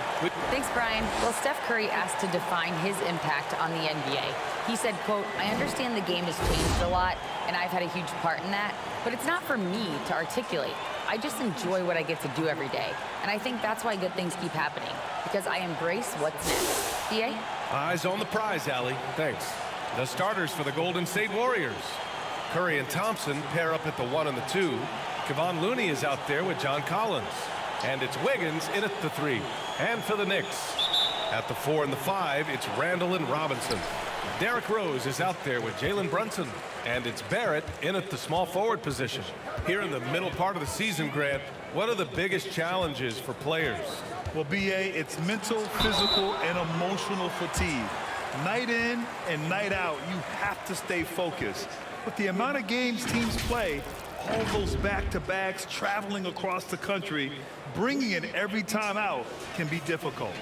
S14: Thanks, Brian. Well, Steph Curry asked to define his impact on the NBA. He said, quote, I understand the game has changed a lot, and I've had a huge part in that, but it's not for me to articulate. I just enjoy what I get to do every day. And I think that's why good things keep happening, because I embrace what's next. DA?
S13: Eyes on the prize, Allie. Thanks. The starters for the Golden State Warriors. Curry and Thompson pair up at the 1 and the 2. Kevon Looney is out there with John Collins. And it's Wiggins in at the 3. And for the Knicks, at the 4 and the 5, it's Randall and Robinson. Derrick Rose is out there with Jalen Brunson. And it's Barrett in at the small forward position. Here in the middle part of the season, Grant, what are the biggest challenges for players?
S15: Well, BA, it's mental, physical, and emotional fatigue. Night in and night out, you have to stay focused. With the amount of games teams play, all those back-to-backs, traveling across the country, bringing it every time out can be difficult.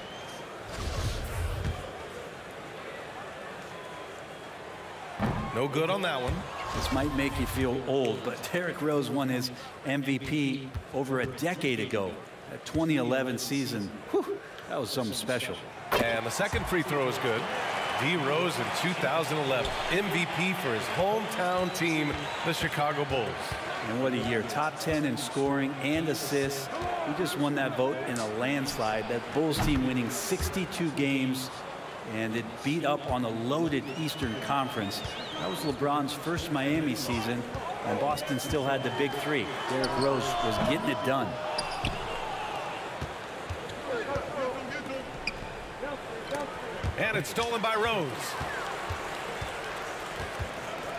S13: No good on that one.
S4: This might make you feel old, but Derrick Rose won his MVP over a decade ago. That 2011 season, whew, that was something special.
S13: And the second free throw is good. D. Rose in 2011, MVP for his hometown team, the Chicago Bulls.
S4: And what a year. Top 10 in scoring and assists. He just won that vote in a landslide. That Bulls team winning 62 games, and it beat up on a loaded Eastern Conference. That was LeBron's first Miami season, and Boston still had the big three. Derrick Rose was getting it done.
S13: And it's stolen by Rose.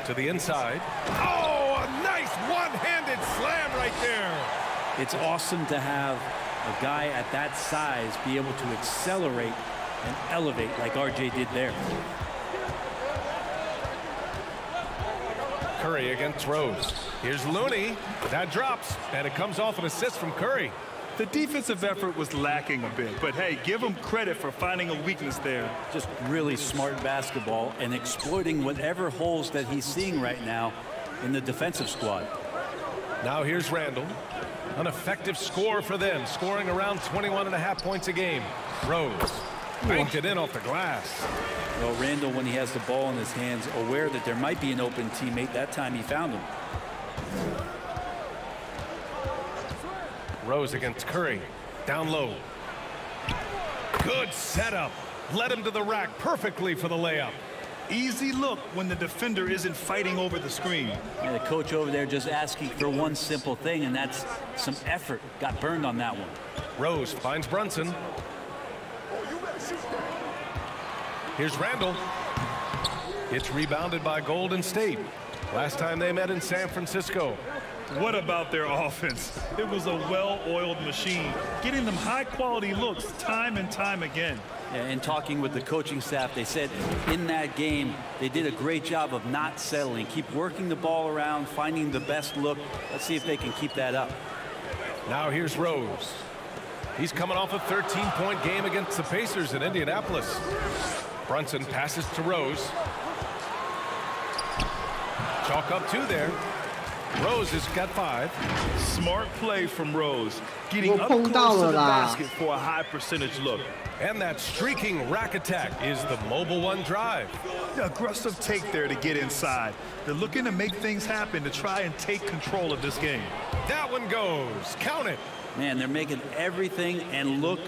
S13: To the inside. Oh, a nice one-handed slam right there.
S4: It's awesome to have a guy at that size be able to accelerate and elevate like RJ did there.
S13: Curry against Rose. Here's Looney. That drops, and it comes off an assist from Curry.
S15: The defensive effort was lacking a bit, but hey, give him credit for finding a weakness there.
S4: Just really smart basketball and exploiting whatever holes that he's seeing right now in the defensive squad.
S13: Now here's Randall. An effective score for them, scoring around 21.5 points a game. Rose banked it in off the glass.
S4: Well, Randall, when he has the ball in his hands, aware that there might be an open teammate, that time he found him.
S13: Rose against Curry. Down low. Good setup. Led him to the rack perfectly for the layup.
S15: Easy look when the defender isn't fighting over the screen.
S4: And the coach over there just asking for one simple thing, and that's some effort. Got burned on that one.
S13: Rose finds Brunson. Here's Randall. It's rebounded by Golden State. Last time they met in San Francisco.
S15: What about their offense? It was a well-oiled machine, getting them high-quality looks time and time again.
S4: Yeah, and talking with the coaching staff, they said in that game they did a great job of not settling. Keep working the ball around, finding the best look. Let's see if they can keep that up.
S13: Now here's Rose. He's coming off a 13-point game against the Pacers in Indianapolis. Brunson passes to Rose. Chalk up 2 there. Rose has got 5.
S15: Smart play from Rose, getting up close to the basket for a high percentage look.
S13: And that streaking rack attack is the mobile 1 drive.
S15: The aggressive take there to get inside. They're looking to make things happen to try and take control of this game.
S13: That one goes. Count it.
S4: Man, they're making everything and look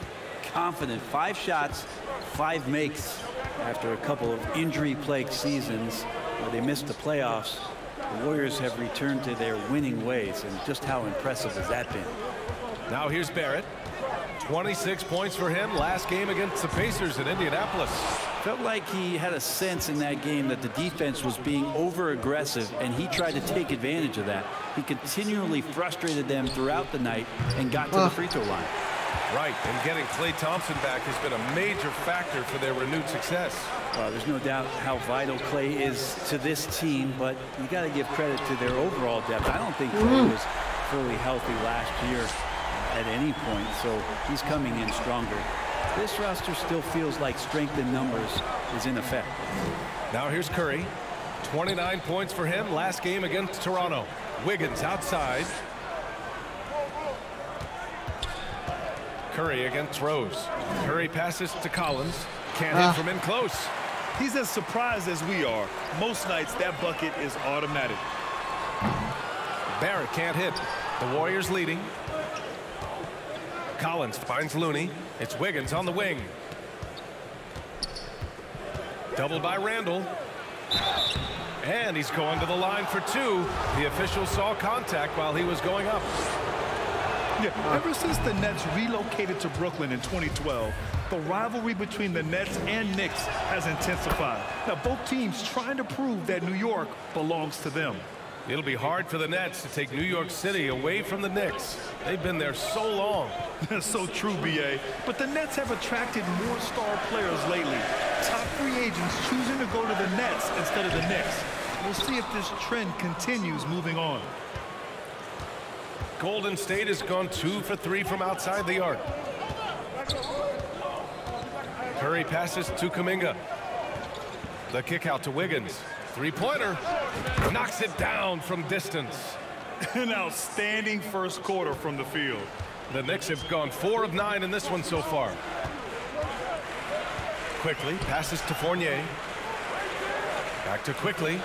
S4: confident. 5 shots, 5 makes. After a couple of injury-plagued seasons where they missed the playoffs, the Warriors have returned to their winning ways, and just how impressive has that been?
S13: Now here's Barrett. 26 points for him last game against the Pacers in Indianapolis.
S4: Felt like he had a sense in that game that the defense was being over-aggressive, and he tried to take advantage of that. He continually frustrated them throughout the night and got to the free throw line.
S13: Right, and getting Klay Thompson back has been a major factor for their renewed success.
S4: There's no doubt how vital Klay is to this team, but you got to give credit to their overall depth. I don't think Klay was fully healthy last year at any point, so he's coming in stronger. This roster still feels like strength in numbers is in effect.
S13: Now here's Curry. 29 points for him last game against Toronto. Wiggins outside. Curry against Rose. Curry passes to Collins. Can't hit from in close.
S15: He's as surprised as we are. Most nights that bucket is automatic.
S13: Barrett can't hit. The Warriors leading. Collins finds Looney. It's Wiggins on the wing. Doubled by Randall. And he's going to the line for 2. The official saw contact while he was going up.
S15: Yeah, ever since the Nets relocated to Brooklyn in 2012, the rivalry between the Nets and Knicks has intensified. Now, both teams trying to prove that New York belongs to them.
S13: It'll be hard for the Nets to take New York City away from the Knicks. They've been there so long.
S15: That's so true, B.A. But the Nets have attracted more star players lately. Top free agents choosing to go to the Nets instead of the Knicks. We'll see if this trend continues moving on.
S13: Golden State has gone 2 for 3 from outside the arc. Curry passes to Kuminga. The kick out to Wiggins. 3-pointer. Knocks it down from distance.
S15: An outstanding first quarter from the field.
S13: The Knicks have gone 4 of 9 in this one so far. Quickly passes to Fournier. Back to Quickly.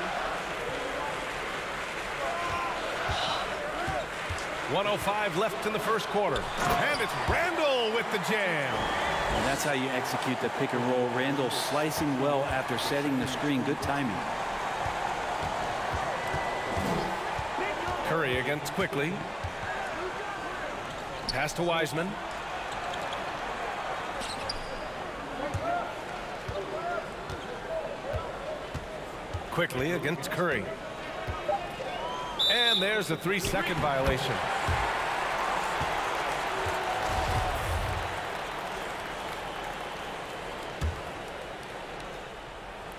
S13: 1:05 left in the first quarter. And it's Randall with the jam.
S4: And that's how you execute the pick and roll. Randall slicing well after setting the screen. Good timing.
S13: Curry against Quickly. Pass to Wiseman. Quickly against Curry. And there's a 3-second violation.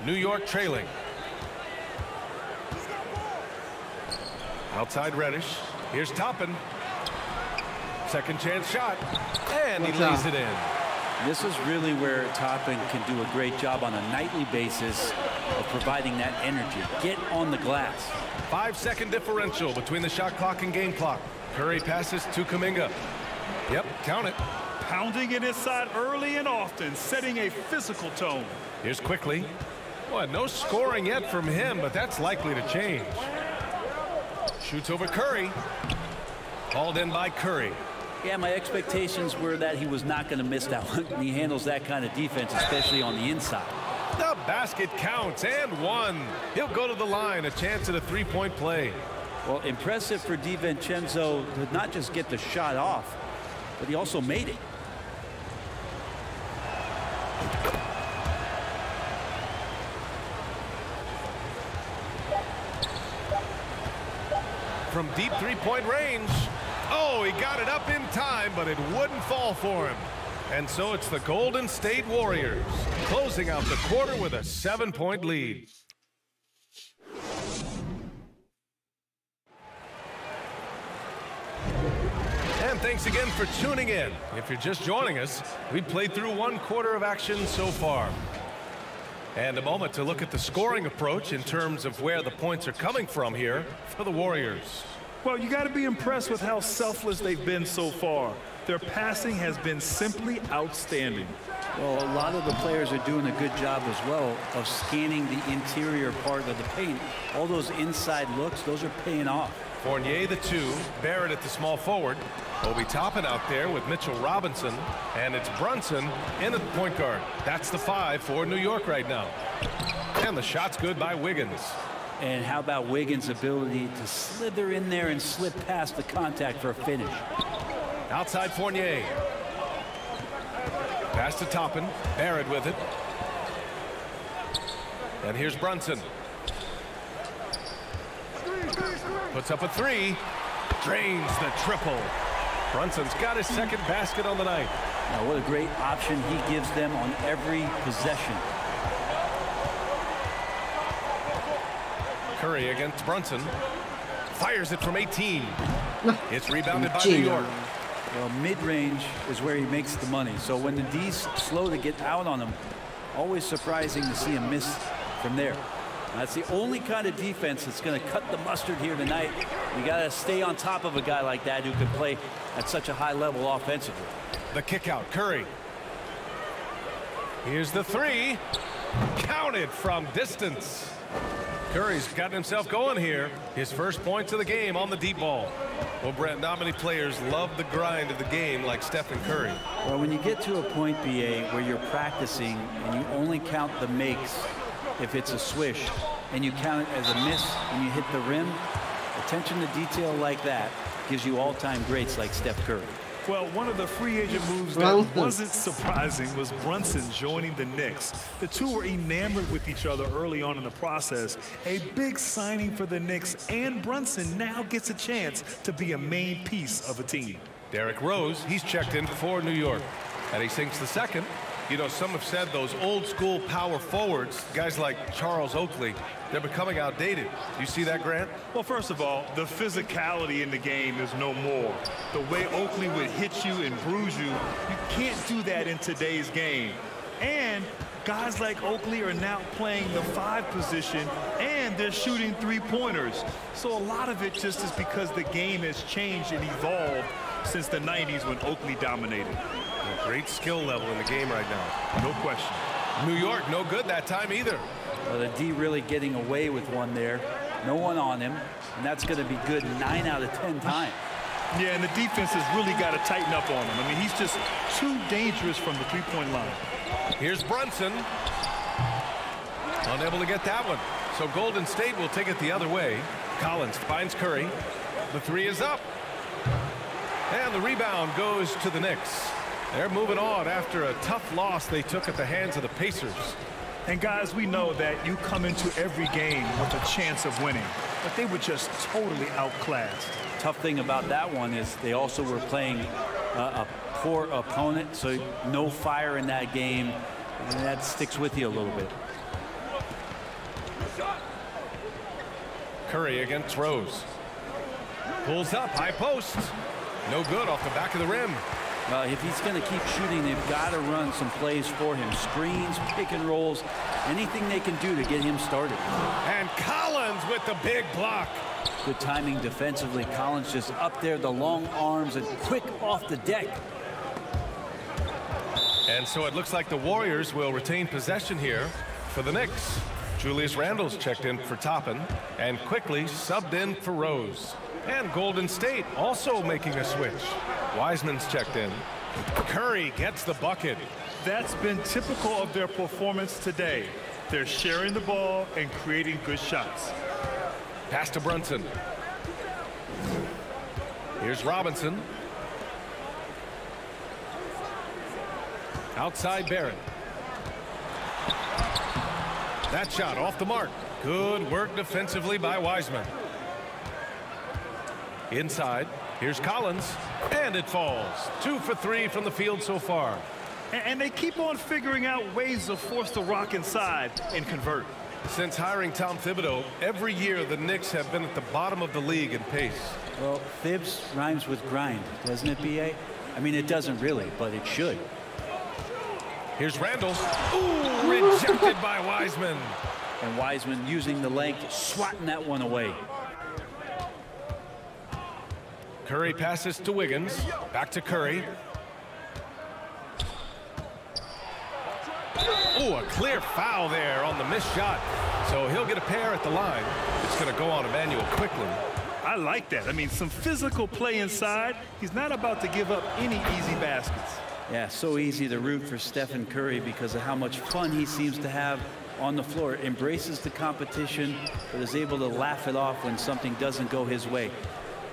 S13: New York trailing. Outside Reddish. Here's Toppin. Second chance shot. And he lays it in.
S4: This is really where Toppin can do a great job on a nightly basis of providing that energy. Get on the glass.
S13: 5-second differential between the shot clock and game clock. Curry passes to Kuminga. Yep, count it.
S15: Pounding it inside early and often, setting a physical tone.
S13: Here's Quickly. Well, no scoring yet from him, but that's likely to change. Shoots over Curry. Hauled in by Curry.
S4: Yeah, my expectations were that he was not going to miss that one. He handles that kind of defense, especially on the inside.
S13: The basket counts, and 1. He'll go to the line, a chance at a 3-point play.
S4: Well, impressive for DiVincenzo to not just get the shot off, but he also made it.
S13: from deep three-point range. Oh, he got it up in time, but it wouldn't fall for him. And so it's the Golden State Warriors closing out the quarter with a 7-point lead. And thanks again for tuning in. If you're just joining us, we played through 1 quarter of action so far. And a moment to look at the scoring approach in terms of where the points are coming from here for the Warriors.
S15: Well, you got to be impressed with how selfless they've been so far. Their passing has been simply outstanding.
S4: Well, a lot of the players are doing a good job as well of scanning the interior part of the paint. All those inside looks, those are paying off.
S13: Fournier the 2, Barrett at the small forward. Obi Toppin out there with Mitchell Robinson, and it's Brunson in at the point guard. That's the 5 for New York right now. And the shot's good by Wiggins.
S4: And how about Wiggins' ability to slither in there and slip past the contact for a finish?
S13: Outside Fournier. Pass to Toppin. Barrett with it. And here's Brunson. Puts up a 3. Drains the triple. Brunson's got his 2nd basket on the night.
S4: Now, what a great option he gives them on every possession.
S13: Curry against Brunson. Fires it from 18. It's rebounded by New York.
S4: Well, mid-range is where he makes the money. So when the D's slow to get out on him, always surprising to see him miss from there. That's the only kind of defense that's going to cut the mustard here tonight. You got to stay on top of a guy like that who can play at such a high level offensively.
S13: The kick out, Curry. Here's the 3. Counted from distance. Curry's gotten himself going here. His first points of the game on the deep ball. Well, Brent, not many players love the grind of the game like Stephen Curry.
S4: Well, when you get to a point, BA, where you're practicing and you only count the makes if it's a swish, and you count it as a miss when you hit the rim, attention to detail like that gives you all-time greats like Steph Curry.
S15: Well, one of the free agent moves that wasn't surprising was Brunson joining the Knicks. The two were enamored with each other early on in the process. A big signing for the Knicks, and Brunson now gets a chance to be a main piece of a team.
S13: Derrick Rose, he's checked in for New York. And he sinks the 2nd. You know, some have said those old school power forwards, guys like Charles Oakley, they're becoming outdated. You see that, Grant?
S15: Well, first of all, the physicality in the game is no more. The way Oakley would hit you and bruise you, you can't do that in today's game. And guys like Oakley are now playing the 5 position, and they're shooting 3-pointers. So a lot of it just is because the game has changed and evolved since the 90s when Oakley dominated.
S13: A great skill level in the game right now.
S15: No question.
S13: New York, no good that time either.
S4: Well, the D really getting away with one there. No one on him, and that's going to be good 9 out of 10 times.
S15: Yeah, and the defense has really got to tighten up on him. I mean, he's just too dangerous from the 3-point line.
S13: Here's Brunson. Unable to get that one. So Golden State will take it the other way. Collins finds Curry. The 3 is up. And the rebound goes to the Knicks. They're moving on after a tough loss they took at the hands of the Pacers.
S15: And guys, we know that you come into every game with a chance of winning, but they were just totally outclassed.
S4: Tough thing about that one is they also were playing a poor opponent, so no fire in that game, and that sticks with you a little bit.
S13: Curry against Rose. Pulls up, high post. No good off the back of the rim.
S4: Well, if he's going to keep shooting, they've got to run some plays for him. Screens, pick and rolls, anything they can do to get him started.
S13: And Collins with the big block.
S4: Good timing defensively. Collins just up there, the long arms, and quick off the deck.
S13: And so it looks like the Warriors will retain possession here for the Knicks. Julius Randle's checked in for Toppin and quickly subbed in for Rose. And Golden State also making a switch. Wiseman's checked in. Curry gets the bucket.
S15: That's been typical of their performance today. They're sharing the ball and creating good shots.
S13: Pass to Brunson. Here's Robinson. Outside Barrett. That shot off the mark. Good work defensively by Wiseman. Inside, here's Collins, and it falls. 2 for 3 from the field so far.
S15: And they keep on figuring out ways to force the rock inside and convert.
S13: Since hiring Tom Thibodeau, every year the Knicks have been at the bottom of the league in pace.
S4: Well, Thibs rhymes with grind, doesn't it, B.A.? I mean, it doesn't really, but it should.
S13: Here's Randall. Ooh, rejected by Wiseman.
S4: And Wiseman using the length, swatting that one away.
S13: Curry passes to Wiggins. Back to Curry. Oh, a clear foul there on the missed shot. So he'll get a pair at the line. It's going to go on Emmanuel quickly.
S15: I like that. I mean, some physical play inside. He's not about to give up any easy baskets.
S4: Yeah, so easy to root for Stephen Curry because of how much fun he seems to have on the floor. Embraces the competition, but is able to laugh it off when something doesn't go his way.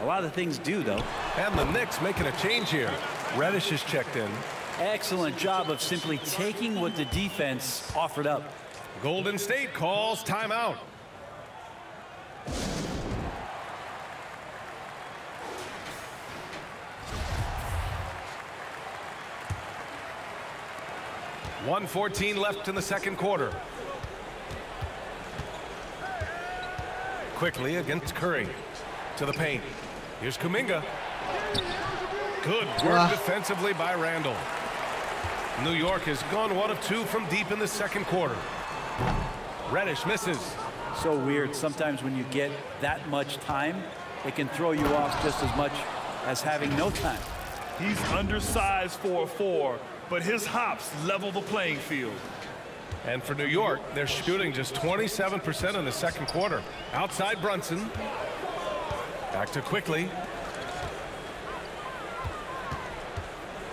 S4: A lot of things do, though.
S13: And the Knicks making a change here. Reddish is checked in.
S4: Excellent job of simply taking what the defense offered up.
S13: Golden State calls timeout. .114 left in the second quarter. Quickly against Curry. To the paint. Here's Kuminga. Good work defensively by Randall. New York has gone 1 of 2 from deep in the second quarter. Reddish misses.
S4: So weird. Sometimes when you get that much time, it can throw you off just as much as having no time.
S15: He's undersized for a 4, but his hops level the playing field.
S13: And for New York, they're shooting just 27% in the second quarter. Outside Brunson. Back to Quickly.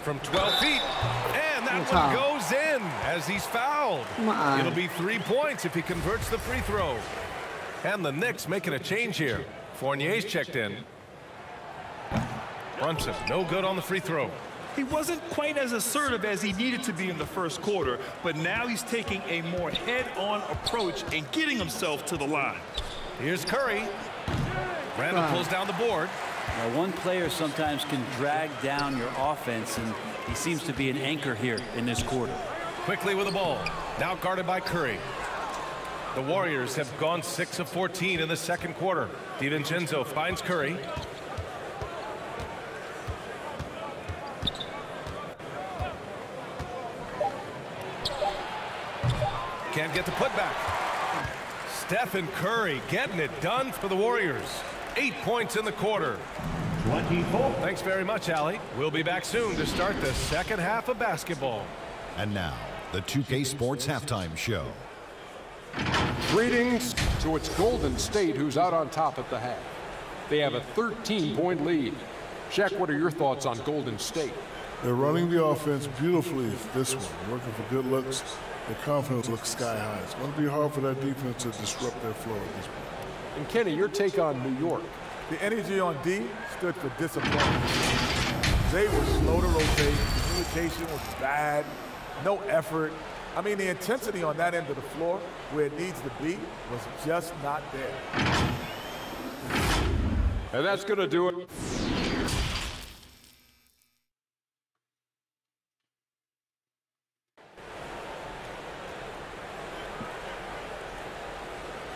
S13: From 12 feet. And that one goes in as he's fouled. It'll be 3 points if he converts the free throw. And the Knicks making a change here. Fournier's checked in. Brunson, no good on the free throw.
S15: He wasn't quite as assertive as he needed to be in the first quarter, but now he's taking a more head-on approach and getting himself to the line.
S13: Here's Curry. Randall pulls down the board.
S4: Now, one player sometimes can drag down your offense, and he seems to be an anchor here in this quarter.
S13: Quickly with the ball. Now guarded by Curry. The Warriors have gone 6 of 14 in the second quarter. DiVincenzo finds Curry. Can't get the putback. Stephen Curry getting it done for the Warriors. 8 points in the quarter.
S8: 24.
S13: Thanks very much, Allie. We'll be back soon to start the second half of basketball.
S9: And now, the 2K Sports Halftime Show.
S10: Greetings. So it's Golden State who's out on top at the half. They have a 13-point lead. Shaq, what are your thoughts on Golden State?
S11: They're running the offense beautifully this one, working for good looks. Their confidence looks sky high. It's going to be hard for that defense to disrupt their flow at this point.
S10: And Kenny, your take on New York.
S6: The energy on D stood for disappointment. They were slow to rotate. Communication was bad. No effort. I mean, the intensity on that end of the floor, where it needs to be, was just not there.
S10: And that's going to do it.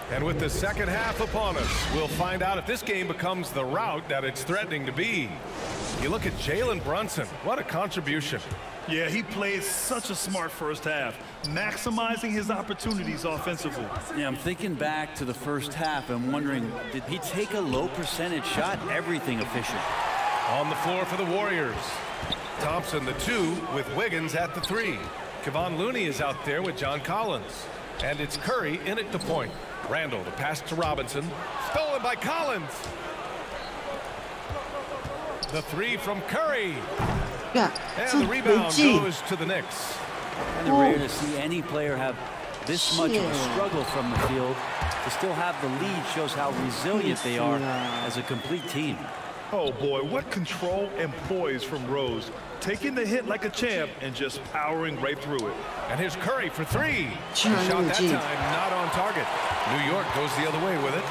S13: And with the second half upon us, we'll find out if this game becomes the route that it's threatening to be. You look at Jalen Brunson. What a contribution.
S15: Yeah, he played such a smart first half, maximizing his opportunities offensively.
S4: Yeah, I'm thinking back to the first half and wondering, did he take a low percentage shot? Everything efficient.
S13: On the floor for the Warriors. Thompson, the 2, with Wiggins at the 3. Kevon Looney is out there with John Collins. And it's Curry in at the point. Randall, the pass to Robinson. Stolen by Collins. The 3 from Curry. And the rebound goes to the Knicks.
S4: Kind of rare to see any player have this much of a struggle from the field. To still have the lead shows how resilient they are as a complete team.
S15: Oh boy, what control and poise from Rose. Taking the hit like a champ and just powering right through it.
S13: And here's Curry for 3. He shot that time, not on target. New York goes the other way with it.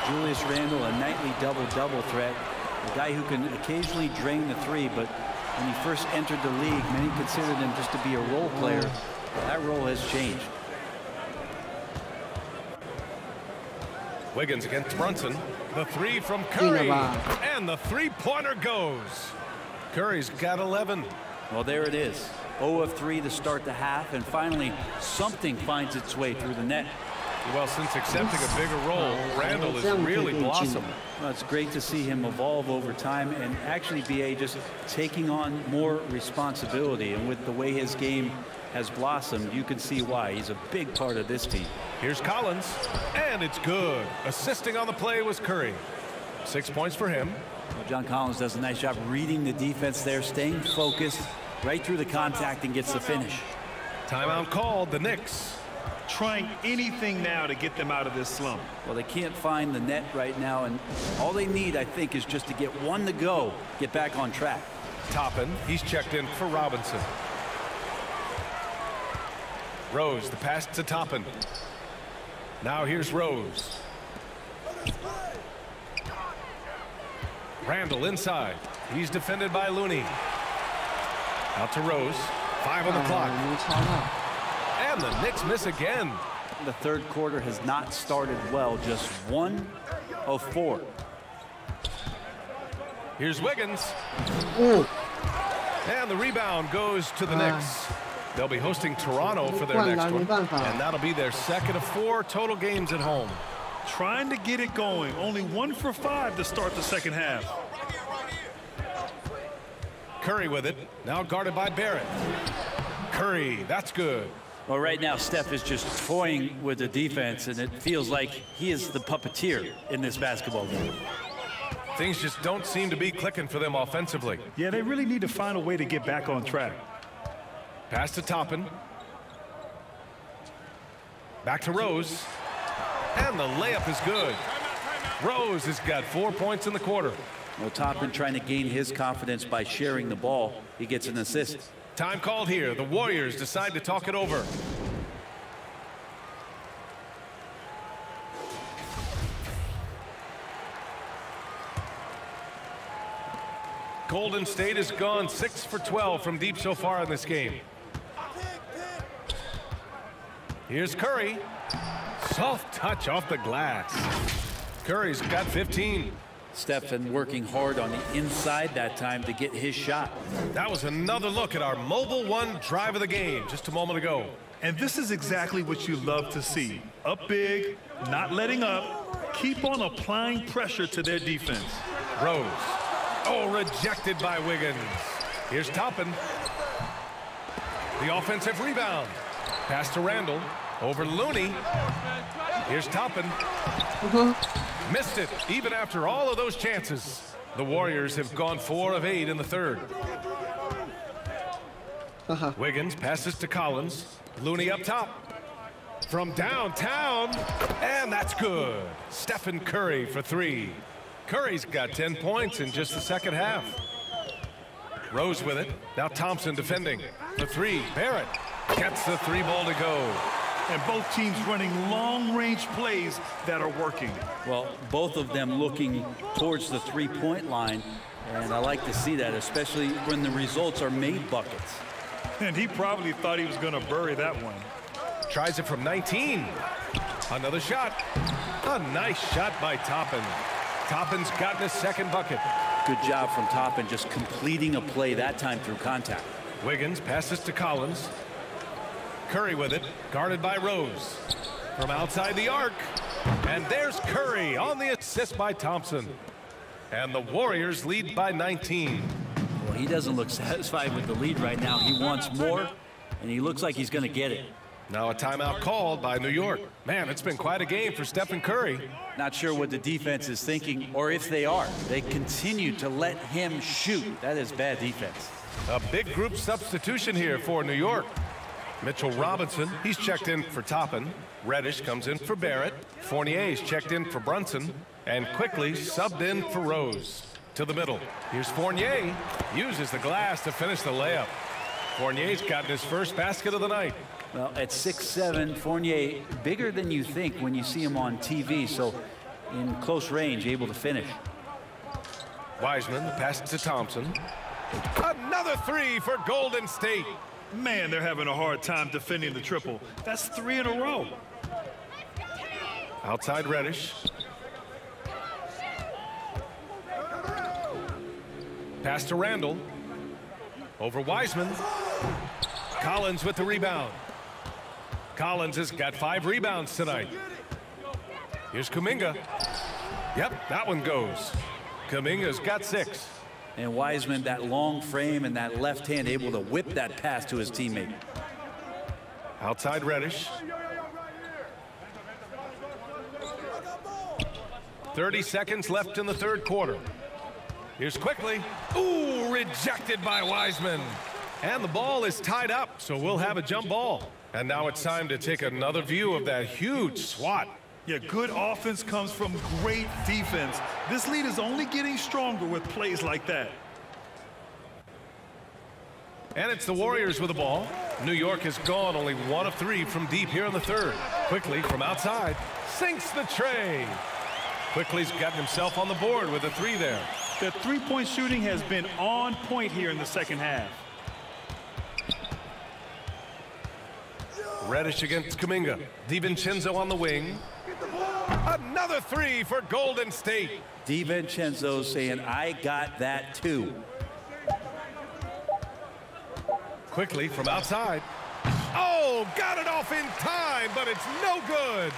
S4: Julius Randle, a nightly double-double threat. A guy who can occasionally drain the three, but when he first entered the league, many considered him just to be a role player. That role has changed.
S13: Wiggins against Brunson. The three from Curry. And the three-pointer goes. Curry's got 11.
S4: Well, there it is. 0 of 3 to start the half, and finally something finds its way through the net.
S13: Well, since accepting a bigger role, Randall has really blossomed.
S4: Well, it's great to see him evolve over time and actually be just taking on more responsibility. And with the way his game has blossomed, you can see why. He's a big part of this team.
S13: Here's Collins, and it's good. Assisting on the play was Curry. 6 points for him.
S4: Well, John Collins does a nice job reading the defense there, staying focused right through the contact, and gets the finish.
S13: Timeout called, the Knicks.
S15: Trying anything now to get them out of this slump.
S4: Well, they can't find the net right now, and all they need, I think, is just to get one to go, get back on track.
S13: Toppin, he's checked in for Robinson. Rose, the pass to Toppin. Now here's Rose. Randall inside. He's defended by Looney. Out to Rose. 5 on the clock. And the Knicks miss again.
S4: The third quarter has not started well. Just 1 of 4.
S13: Here's Wiggins. And the rebound goes to the Knicks. They'll be hosting Toronto for their next one. And that'll be their second of 4 total games at home.
S15: Trying to get it going. Only 1 for 5 to start the second half.
S13: Curry with it. Now guarded by Barrett. Curry, that's good.
S4: Well, right now, Steph is just toying with the defense, and it feels like he is the puppeteer in this basketball game.
S13: Things just don't seem to be clicking for them offensively.
S15: Yeah, they really need to find a way to get back on track.
S13: Pass to Toppin. Back to Rose. And the layup is good. Rose has got 4 points in the quarter.
S4: Well, Toppin trying to gain his confidence by sharing the ball. He gets an assist.
S13: Time called here. The Warriors decide to talk it over. Golden State has gone 6 for 12 from deep so far in this game. Here's Curry. Soft touch off the glass. Curry's got 15.
S4: Stephen working hard on the inside that time to get his shot.
S13: That was another look at our Mobile One drive of the game just a moment ago.
S15: And this is exactly what you love to see. Up big, not letting up. Keep on applying pressure to their defense.
S13: Rose. Oh, rejected by Wiggins. Here's Toppin. The offensive rebound. Pass to Randall. Over Looney. Here's Toppin. Missed it, even after all of those chances. The Warriors have gone 4 of 8 in the third. Wiggins passes to Collins. Looney up top. From downtown, and that's good. Stephen Curry for 3. Curry's got 10 points in just the second half. Rose with it. Now Thompson defending. The 3, Barrett gets the 3 ball to go.
S15: And both teams running long-range plays that are working.
S4: Well, both of them looking towards the three-point line, and I like to see that, especially when the results are made buckets.
S15: And he probably thought he was going to bury that one.
S13: Tries it from 19. Another shot. A nice shot by Toppin. Toppin's gotten his second bucket.
S4: Good job from Toppin, just completing a play that time through contact.
S13: Wiggins passes to Collins. Curry with it, guarded by Rose. From outside the arc. And there's Curry on the assist by Thompson. And the Warriors lead by 19.
S4: Well, he doesn't look satisfied with the lead right now. He wants more, and he looks like he's going to get it.
S13: Now a timeout called by New York. Man, it's been quite a game for Stephen Curry.
S4: Not sure what the defense is thinking, or if they are. They continue to let him shoot. That is bad defense.
S13: A big group substitution here for New York. Mitchell Robinson, he's checked in for Toppin. Reddish comes in for Barrett. Fournier's checked in for Brunson. And quickly subbed in for Rose. To the middle. Here's Fournier. Uses the glass to finish the layup. Fournier's gotten his first basket of the night.
S4: Well, at 6'7", Fournier, bigger than you think when you see him on TV. So in close range, able to finish.
S13: Wiseman, the pass to Thompson. Another three for Golden State.
S15: Man, they're having a hard time defending the triple. That's 3 in a row.
S13: Outside Reddish. Pass to Randall. Over Wiseman. Collins with the rebound. Collins has got 5 rebounds tonight. Here's Kuminga. Yep, that one goes. Kuminga's got 6.
S4: And Wiseman, that long frame and that left hand, able to whip that pass to his teammate.
S13: Outside Reddish. 30 seconds left in the third quarter. Here's quickly. Ooh, rejected by Wiseman. And the ball is tied up, so we'll have a jump ball. And now it's time to take another view of that huge swat.
S15: Yeah, good offense comes from great defense. This lead is only getting stronger with plays like that.
S13: And it's the Warriors with the ball. New York has gone only 1 of 3 from deep here in the third. Quickly from outside, sinks the tray. Quickly's gotten himself on the board with a 3 there.
S15: The three-point shooting has been on point here in the second half.
S13: Reddish against Kuminga. DiVincenzo on the wing. Another 3 for Golden State.
S4: DiVincenzo saying, I got that too.
S13: Quickly from outside. Oh, got it off in time, but it's no good.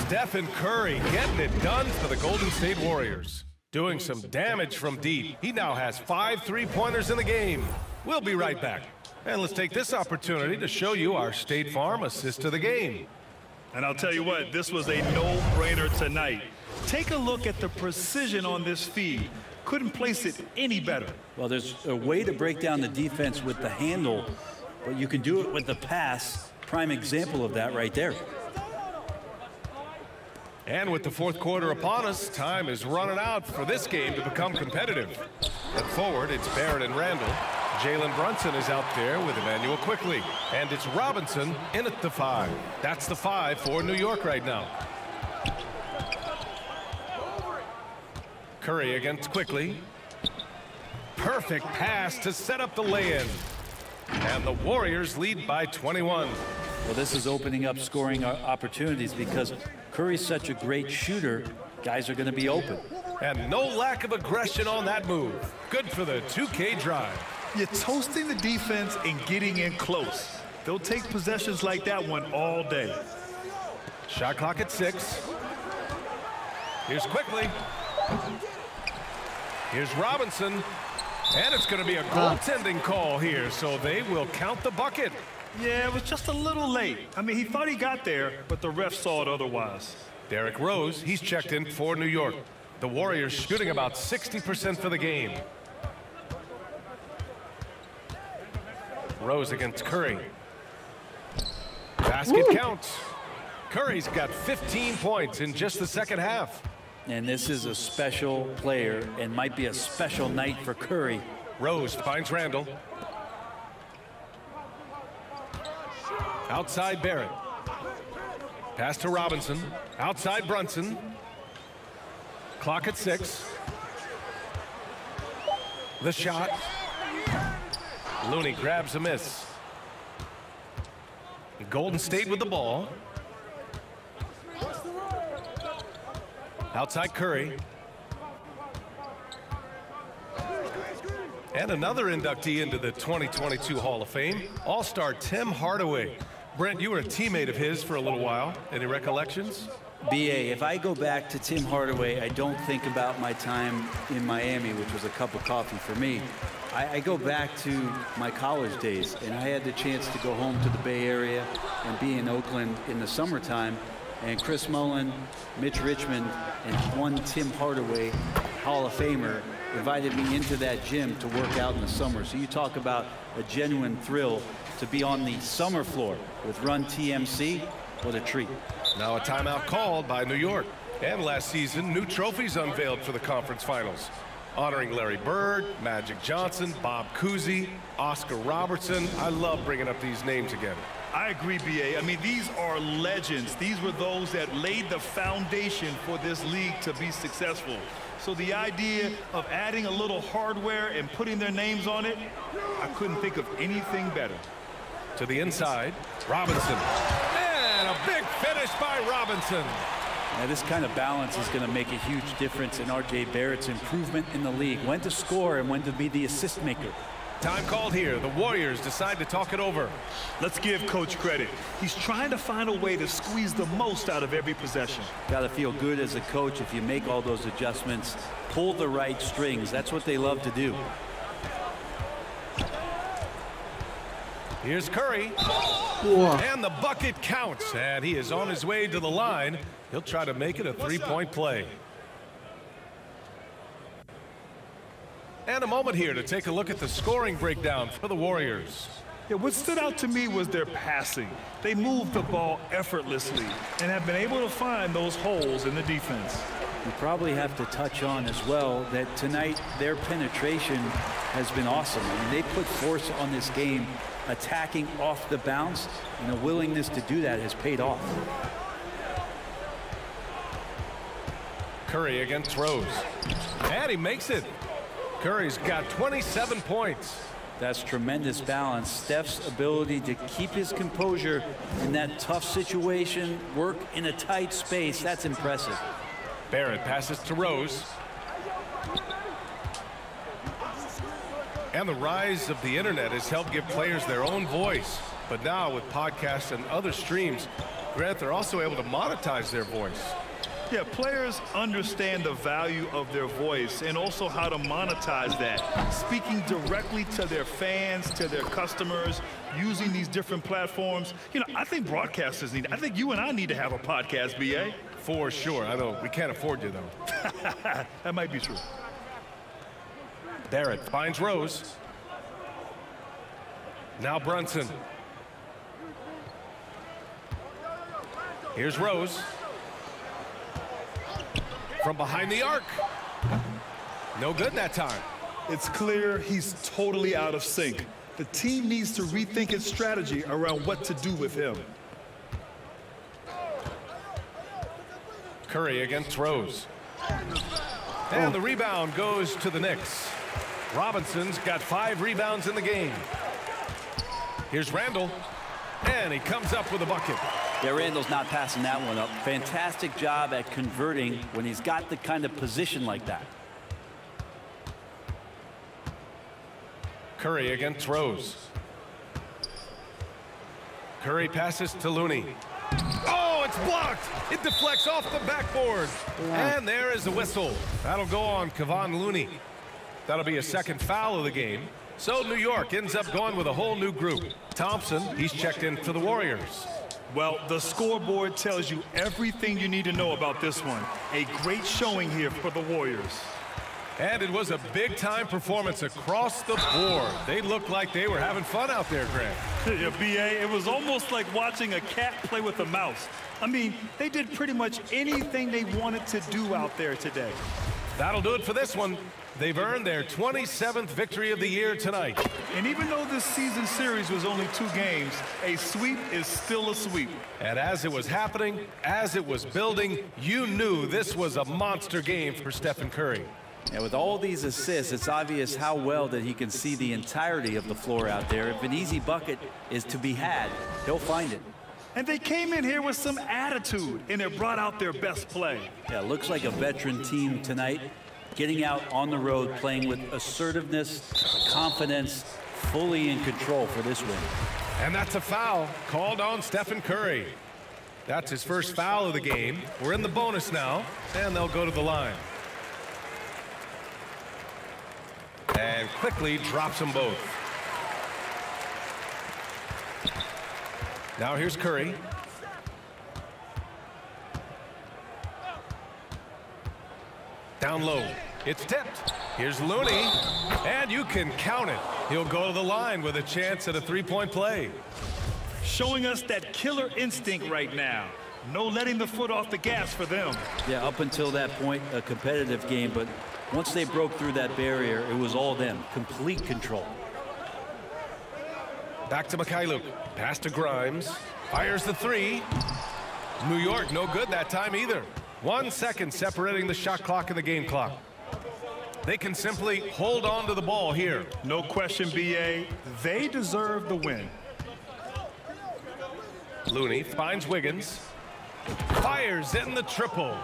S13: Stephen Curry getting it done for the Golden State Warriors. Doing some damage from deep. He now has 5 3-pointers in the game. We'll be right back. And let's take this opportunity to show you our State Farm assist of the game.
S15: And I'll tell you what, this was a no-brainer tonight. Take a look at the precision on this feed. Couldn't place it any better.
S4: Well, there's a way to break down the defense with the handle, but you can do it with the pass. Prime example of that right there.
S13: And with the fourth quarter upon us, time is running out for this game to become competitive. At forward, it's Barrett and Randall. Jalen Brunson is out there with Emmanuel Quickly. And it's Robinson in at the 5. That's the 5 for New York right now. Curry against Quickly. Perfect pass to set up the lay-in. And the Warriors lead by 21.
S4: Well, this is opening up scoring opportunities because Curry's such a great shooter. Guys are going to be open.
S13: And no lack of aggression on that move. Good for the 2K drive.
S15: You're toasting the defense and getting in close. They'll take possessions like that one all day.
S13: Shot clock at 6. Here's Quickly. Here's Robinson. And it's going to be a goaltending call here, so they will count the bucket.
S15: Yeah, it was just a little late. I mean, he thought he got there, but the ref saw it otherwise.
S13: Derrick Rose, he's checked in for New York. The Warriors shooting about 60% for the game. Rose against Curry. Basket counts. Curry's got 15 points in just the second half.
S4: And this is a special player and might be a special night for Curry.
S13: Rose finds Randall. Outside Barrett. Pass to Robinson. Outside Brunson. Clock at 6. The shot. Looney grabs a miss. Golden State with the ball. Outside Curry. And another inductee into the 2022 Hall of Fame, All-Star Tim Hardaway. Brent, you were a teammate of his for a little while. Any recollections?
S4: BA, if I go back to Tim Hardaway, I don't think about my time in Miami, which was a cup of coffee for me. I go back to my college days, and I had the chance to go home to the Bay Area and be in Oakland in the summertime. And Chris Mullin, Mitch Richmond, and one Tim Hardaway, Hall of Famer, invited me into that gym to work out in the summer. So you talk about a genuine thrill to be on the summer floor with Run TMC. What a treat.
S13: Now a timeout called by New York. And last season, new trophies unveiled for the conference finals, honoring Larry Bird, Magic Johnson, Bob Cousy, Oscar Robertson. I love bringing up these names again.
S15: I agree, B.A. I mean, these are legends. These were those that laid the foundation for this league to be successful. So the idea of adding a little hardware and putting their names on it, I couldn't think of anything better.
S13: To the inside, Robinson. And a big finish by Robinson.
S16: Now, this kind of balance is going to make a huge difference in R.J. Barrett's improvement in the league. When to score and when to be the assist maker.
S13: Time called here. The Warriors decide to talk it over.
S15: Let's give Coach credit. He's trying to find a way to squeeze the most out of every possession.
S16: Got to feel good as a coach if you make all those adjustments, pull the right strings. That's what they love to do.
S13: Here's Curry.
S1: Whoa.
S13: And the bucket counts. And he is on his way to the line. He'll try to make it a three-point play. And a moment here to take a look at the scoring breakdown for the Warriors.
S15: Yeah, what stood out to me was their passing. They moved the ball effortlessly and have been able to find those holes in the defense.
S16: You probably have to touch on as well that tonight their penetration has been awesome. I mean, they put force on this game, attacking off the bounce, and the willingness to do that has paid off.
S13: Curry against Rose. And he makes it. Curry's got 27 points.
S16: That's tremendous balance. Steph's ability to keep his composure in that tough situation, work in a tight space, that's impressive.
S13: Barrett passes to Rose. And the rise of the internet has helped give players their own voice. But now with podcasts and other streams, Grant, they're also able to monetize their voice.
S15: Yeah, players understand the value of their voice and also how to monetize that. Speaking directly to their fans, to their customers, using these different platforms. You know, I think broadcasters need, I think you and I need to have a podcast, B.A.
S13: For sure. I know we can't afford you, though.
S15: That might be true.
S13: Barrett finds Rose. Now Brunson. Here's Rose. From behind the arc. No good that time.
S15: It's clear he's totally out of sync. The team needs to rethink its strategy around what to do with him.
S13: Curry against Rose. And the rebound goes to the Knicks. Robinson's got 5 rebounds in the game. Here's Randall. And he comes up with a bucket.
S16: Yeah, Randall's not passing that one up. Fantastic job at converting when he's got the kind of position like that.
S13: Curry against Rose. Curry passes to Looney. Oh, it's blocked. It deflects off the backboard. And there is the whistle. That'll go on Kevon Looney. That'll be a second foul of the game. So New York ends up going with a whole new group. Thompson, he's checked in for the Warriors.
S15: Well, the scoreboard tells you everything you need to know about this one. A great showing here for the Warriors.
S13: And it was a big-time performance across the board. They looked like they were having fun out there, Grant.
S15: Yeah, B.A., it was almost like watching a cat play with a mouse. I mean, they did pretty much anything they wanted to do out there today.
S13: That'll do it for this one. They've earned their 27th victory of the year tonight.
S15: And even though this season series was only 2 games, a sweep is still a sweep.
S13: And as it was happening, as it was building, you knew this was a monster game for Stephen Curry.
S16: And with all these assists, it's obvious how well that he can see the entirety of the floor out there. If an easy bucket is to be had, he'll find it.
S15: And they came in here with some attitude, and it brought out their best play.
S16: Yeah, looks like a veteran team tonight, getting out on the road, playing with assertiveness, confidence, fully in control for this win.
S13: And that's a foul called on Stephen Curry. That's his first foul of the game. We're in the bonus now, and they'll go to the line. And quickly drops them both. Now here's Curry. Down low. It's tipped. Here's Looney. And you can count it. He'll go to the line with a chance at a 3-point play.
S15: Showing us that killer instinct right now. No letting the foot off the gas for them.
S16: Yeah, up until that point, a competitive game, but once they broke through that barrier, it was all them. Complete control.
S13: Back to Mikhailuk. Pass to Grimes. Fires the three. New York, no good that time either. 1 second separating the shot clock and the game clock. They can simply hold on to the ball here.
S15: No question, BA. They deserve the win.
S13: Looney finds Wiggins. Fires in the triple.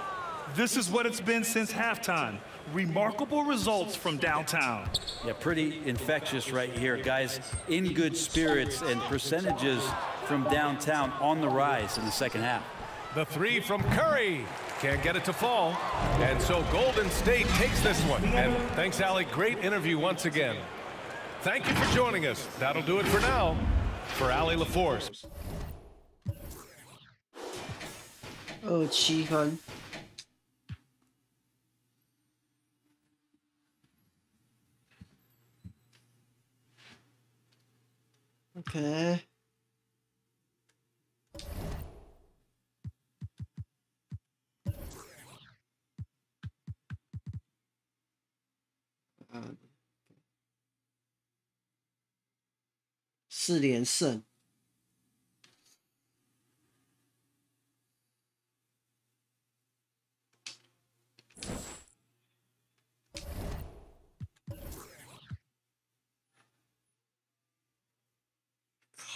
S15: This is what it's been since halftime. Remarkable results from downtown.
S16: Yeah, pretty infectious right here. Guys in good spirits and percentages from downtown on the rise in the second half.
S13: The three from Curry. Can't get it to fall. And so Golden State takes this one. And thanks, Allie. Great interview once again. Thank you for joining us. That'll do it for now. For Allie LaForce.
S1: 27分。OK。4连胜。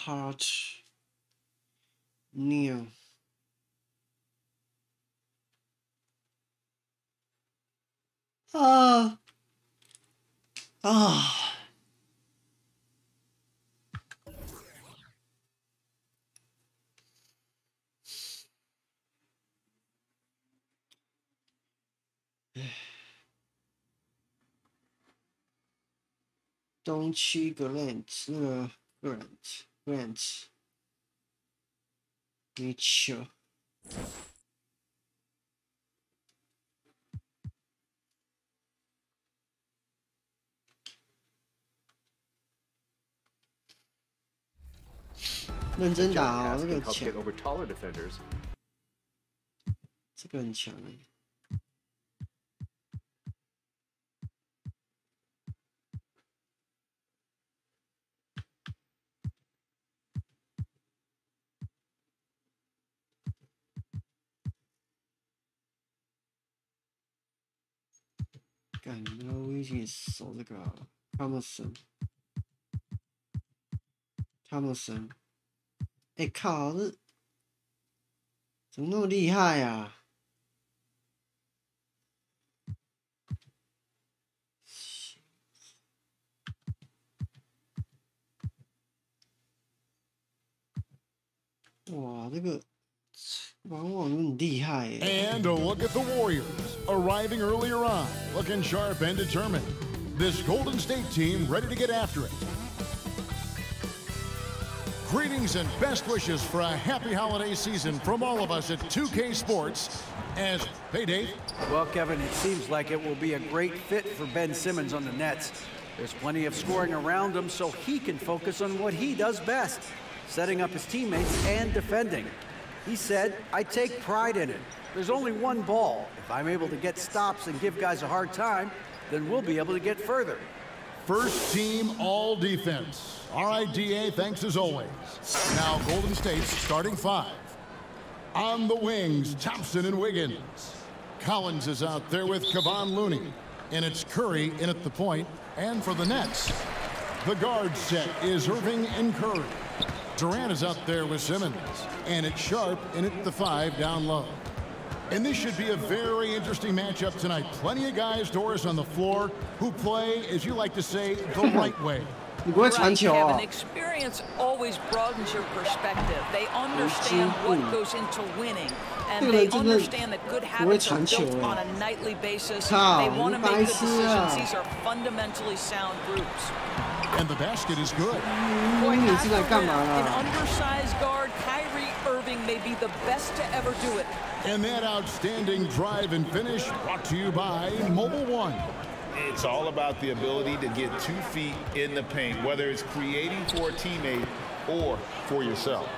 S1: Hart, Neal.东区 Grant 那个 Grant Mitchell 认真打哦，这个强，这个很强哎。干，那个威胁守这个汤姆森，哎靠，这怎么那么厉害啊？哇，这个。
S3: And a look at the Warriors, arriving earlier on, looking sharp and determined. This Golden State team ready to get after it. Greetings and best wishes for a happy holiday season from all of us at 2K Sports. As, hey Dave.
S4: Well, Kevin, it seems like it will be a great fit for Ben Simmons on the Nets. There's plenty of scoring around him so he can focus on what he does best, setting up his teammates and defending. He said, I take pride in it. There's only one ball. If I'm able to get stops and give guys a hard time, then we'll be able to get further.
S3: First team all defense. All right, DA, thanks as always. Now Golden State's starting five. On the wings, Thompson and Wiggins. Collins is out there with Kevon Looney. And it's Curry in at the point. And for the Nets, the guard set is Irving and Curry. Durant is out there with Simmons, and it's Sharp in at the 5 down low. And this should be a very interesting matchup tonight. Plenty of guys, Doris, on the floor who play, as you like to say, the right way.
S17: Right, Kevin. Experience always broadens your perspective. They understand what goes into winning, and they understand that good habits are built on a nightly basis. They want to make good decisions. These are fundamentally sound groups.
S3: And the basket is good.
S17: Boy, an undersized guard, Kyrie Irving may be the best to ever do it.
S3: And that outstanding drive and finish brought to you by Mobile One.
S7: It's all about the ability to get 2 feet in the paint, whether it's creating for a teammate or for yourself.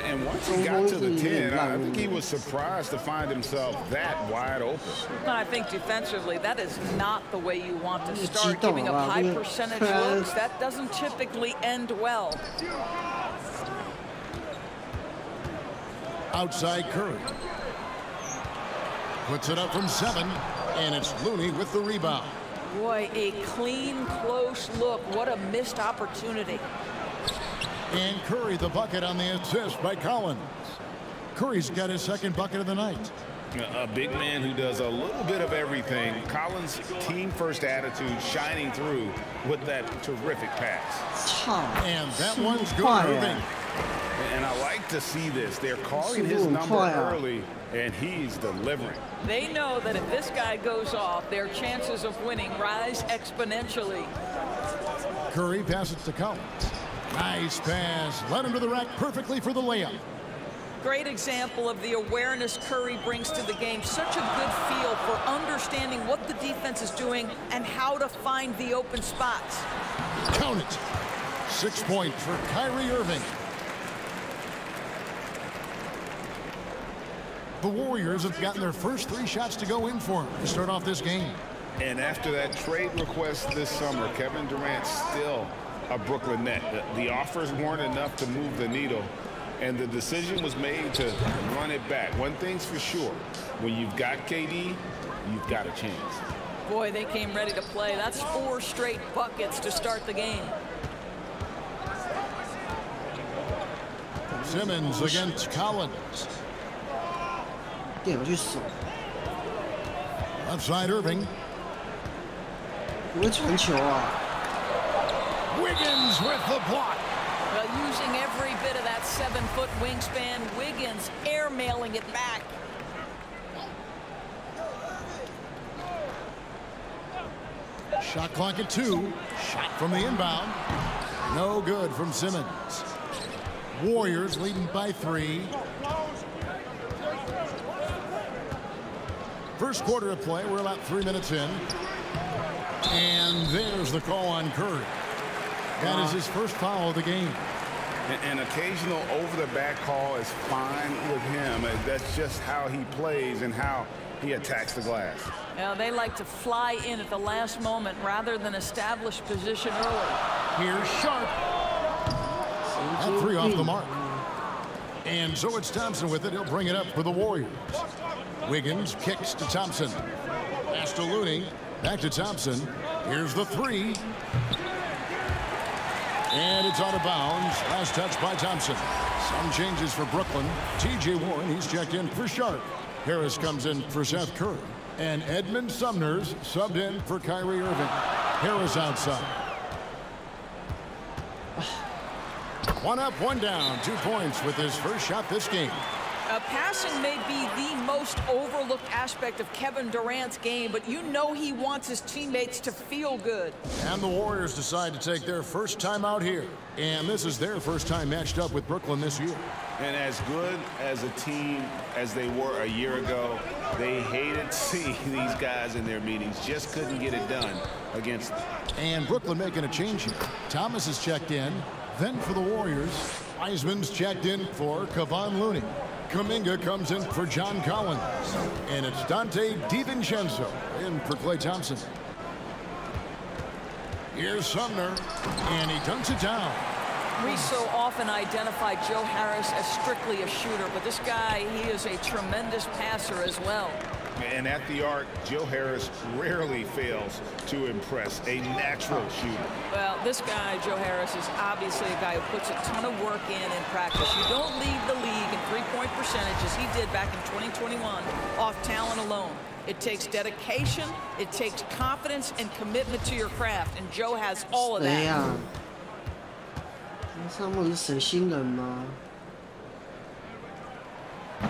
S7: And once he got to the 10, I think he was surprised to find himself that wide open.
S17: I think defensively, that is not the way you want to start, giving up high percentage looks. That doesn't typically end well.
S3: Outside Curry. Puts it up from 7, and it's Looney with the rebound.
S17: Boy, a clean, close look. What a missed opportunity.
S3: And Curry the bucket on the assist by Collins. Curry's got his second bucket of the night.
S7: A big man who does a little bit of everything. Collins' team-first attitude shining through with that terrific pass.
S3: And that one's good. Irving.
S7: And I like to see this. They're calling his number early, and he's delivering.
S17: They know that if this guy goes off, their chances of winning rise exponentially.
S3: Curry passes to Collins. Nice pass. Led him to the rack perfectly for the layup.
S17: Great example of the awareness Curry brings to the game. Such a good feel for understanding what the defense is doing and how to find the open spots.
S3: Count it. 6 points for Kyrie Irving. The Warriors have gotten their first 3 shots to go in for them to start off this game.
S7: And after that trade request this summer, Kevin Durant's still a Brooklyn net. The offers weren't enough to move the needle, and the decision was made to run it back. One thing's for sure, when you've got KD, you've got a chance.
S17: Boy, they came ready to play. That's 4 straight buckets to start the game.
S3: Simmons against Collins. Outside Irving. Wiggins with the block.
S17: Well, using every bit of that 7-foot wingspan, Wiggins airmailing it back.
S3: Shot clock at 2. Shot from the inbound. No good from Simmons. Warriors leading by 3. First quarter of play. We're about 3 minutes in. And there's the call on Curry. That is his first foul of the game.
S7: An occasional over-the-back call is fine with him. That's just how he plays and how he attacks the glass.
S17: Now, they like to fly in at the last moment rather than establish position early.
S3: Here's Sharp. That 3 off the mark. And so it's Thompson with it. He'll bring it up for the Warriors. Wiggins kicks to Thompson. Pass to Looney. Back to Thompson. Here's the 3. And it's out of bounds. Last touch by Thompson. Some changes for Brooklyn. T.J. Warren, he's checked in for Sharp. Harris comes in for Seth Curry. And Edmund Sumner's subbed in for Kyrie Irving. Harris outside. 1 up, 1 down. 2 points with his first shot this game.
S17: Passing may be the most overlooked aspect of Kevin Durant's game, but you know he wants his teammates to feel good.
S3: And the Warriors decide to take their first time out here. And this is their first time matched up with Brooklyn this year.
S7: And as good as a team as they were a year ago, they hated seeing these guys in their meetings. Just couldn't get it done against them.
S3: And Brooklyn making a change here. Thomas is checked in. Then for the Warriors, Wiseman's checked in for Kevon Looney. Kuminga comes in for John Collins. And it's Dante DiVincenzo in for Klay Thompson. Here's Sumner, and he dunks it down.
S17: We so often identify Joe Harris as strictly a shooter, but this guy, he is a tremendous passer as well.
S7: And at the arc, Joe Harris rarely fails to impress. A natural shooter.
S17: Well, this guy, Joe Harris, is obviously a guy who puts a ton of work in practice. You don't lead the league in three-point percentage as he did back in 2021 off talent alone. It takes dedication, it takes confidence and commitment to your craft, and Joe has all of that.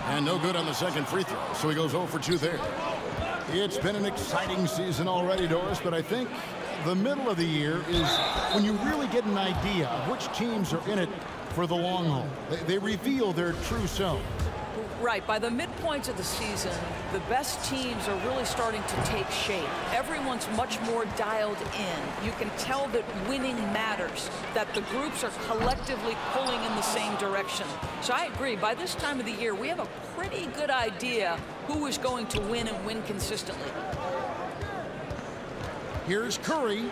S3: And no good on the second free throw, so he goes 0 for 2 there. It's been an exciting season already, Doris, but I think the middle of the year is when you really get an idea of which teams are in it for the long haul. They reveal their true self.
S17: Right. By the midpoint of the season, the best teams are really starting to take shape. Everyone's much more dialed in. You can tell that winning matters, that the groups are collectively pulling in the same direction. So I agree. By this time of the year, we have a pretty good idea who is going to win and win consistently.
S3: Here's Curry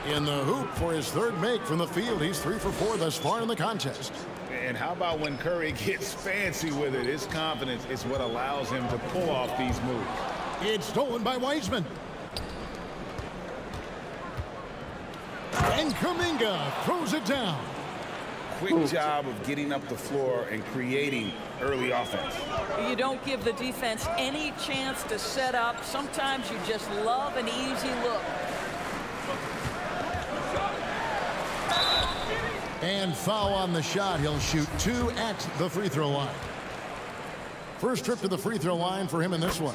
S3: in the hoop for his third make from the field. He's 3 for 4 thus far in the contest.
S7: And how about when Curry gets fancy with it? His confidence is what allows him to pull off these moves.
S3: It's stolen by Wiseman. And Kuminga throws it down.
S7: Quick job of getting up the floor and creating early offense.
S17: You don't give the defense any chance to set up. Sometimes you just love an easy look.
S3: And foul on the shot. He'll shoot 2 at the free throw line. First trip to the free throw line for him in this one.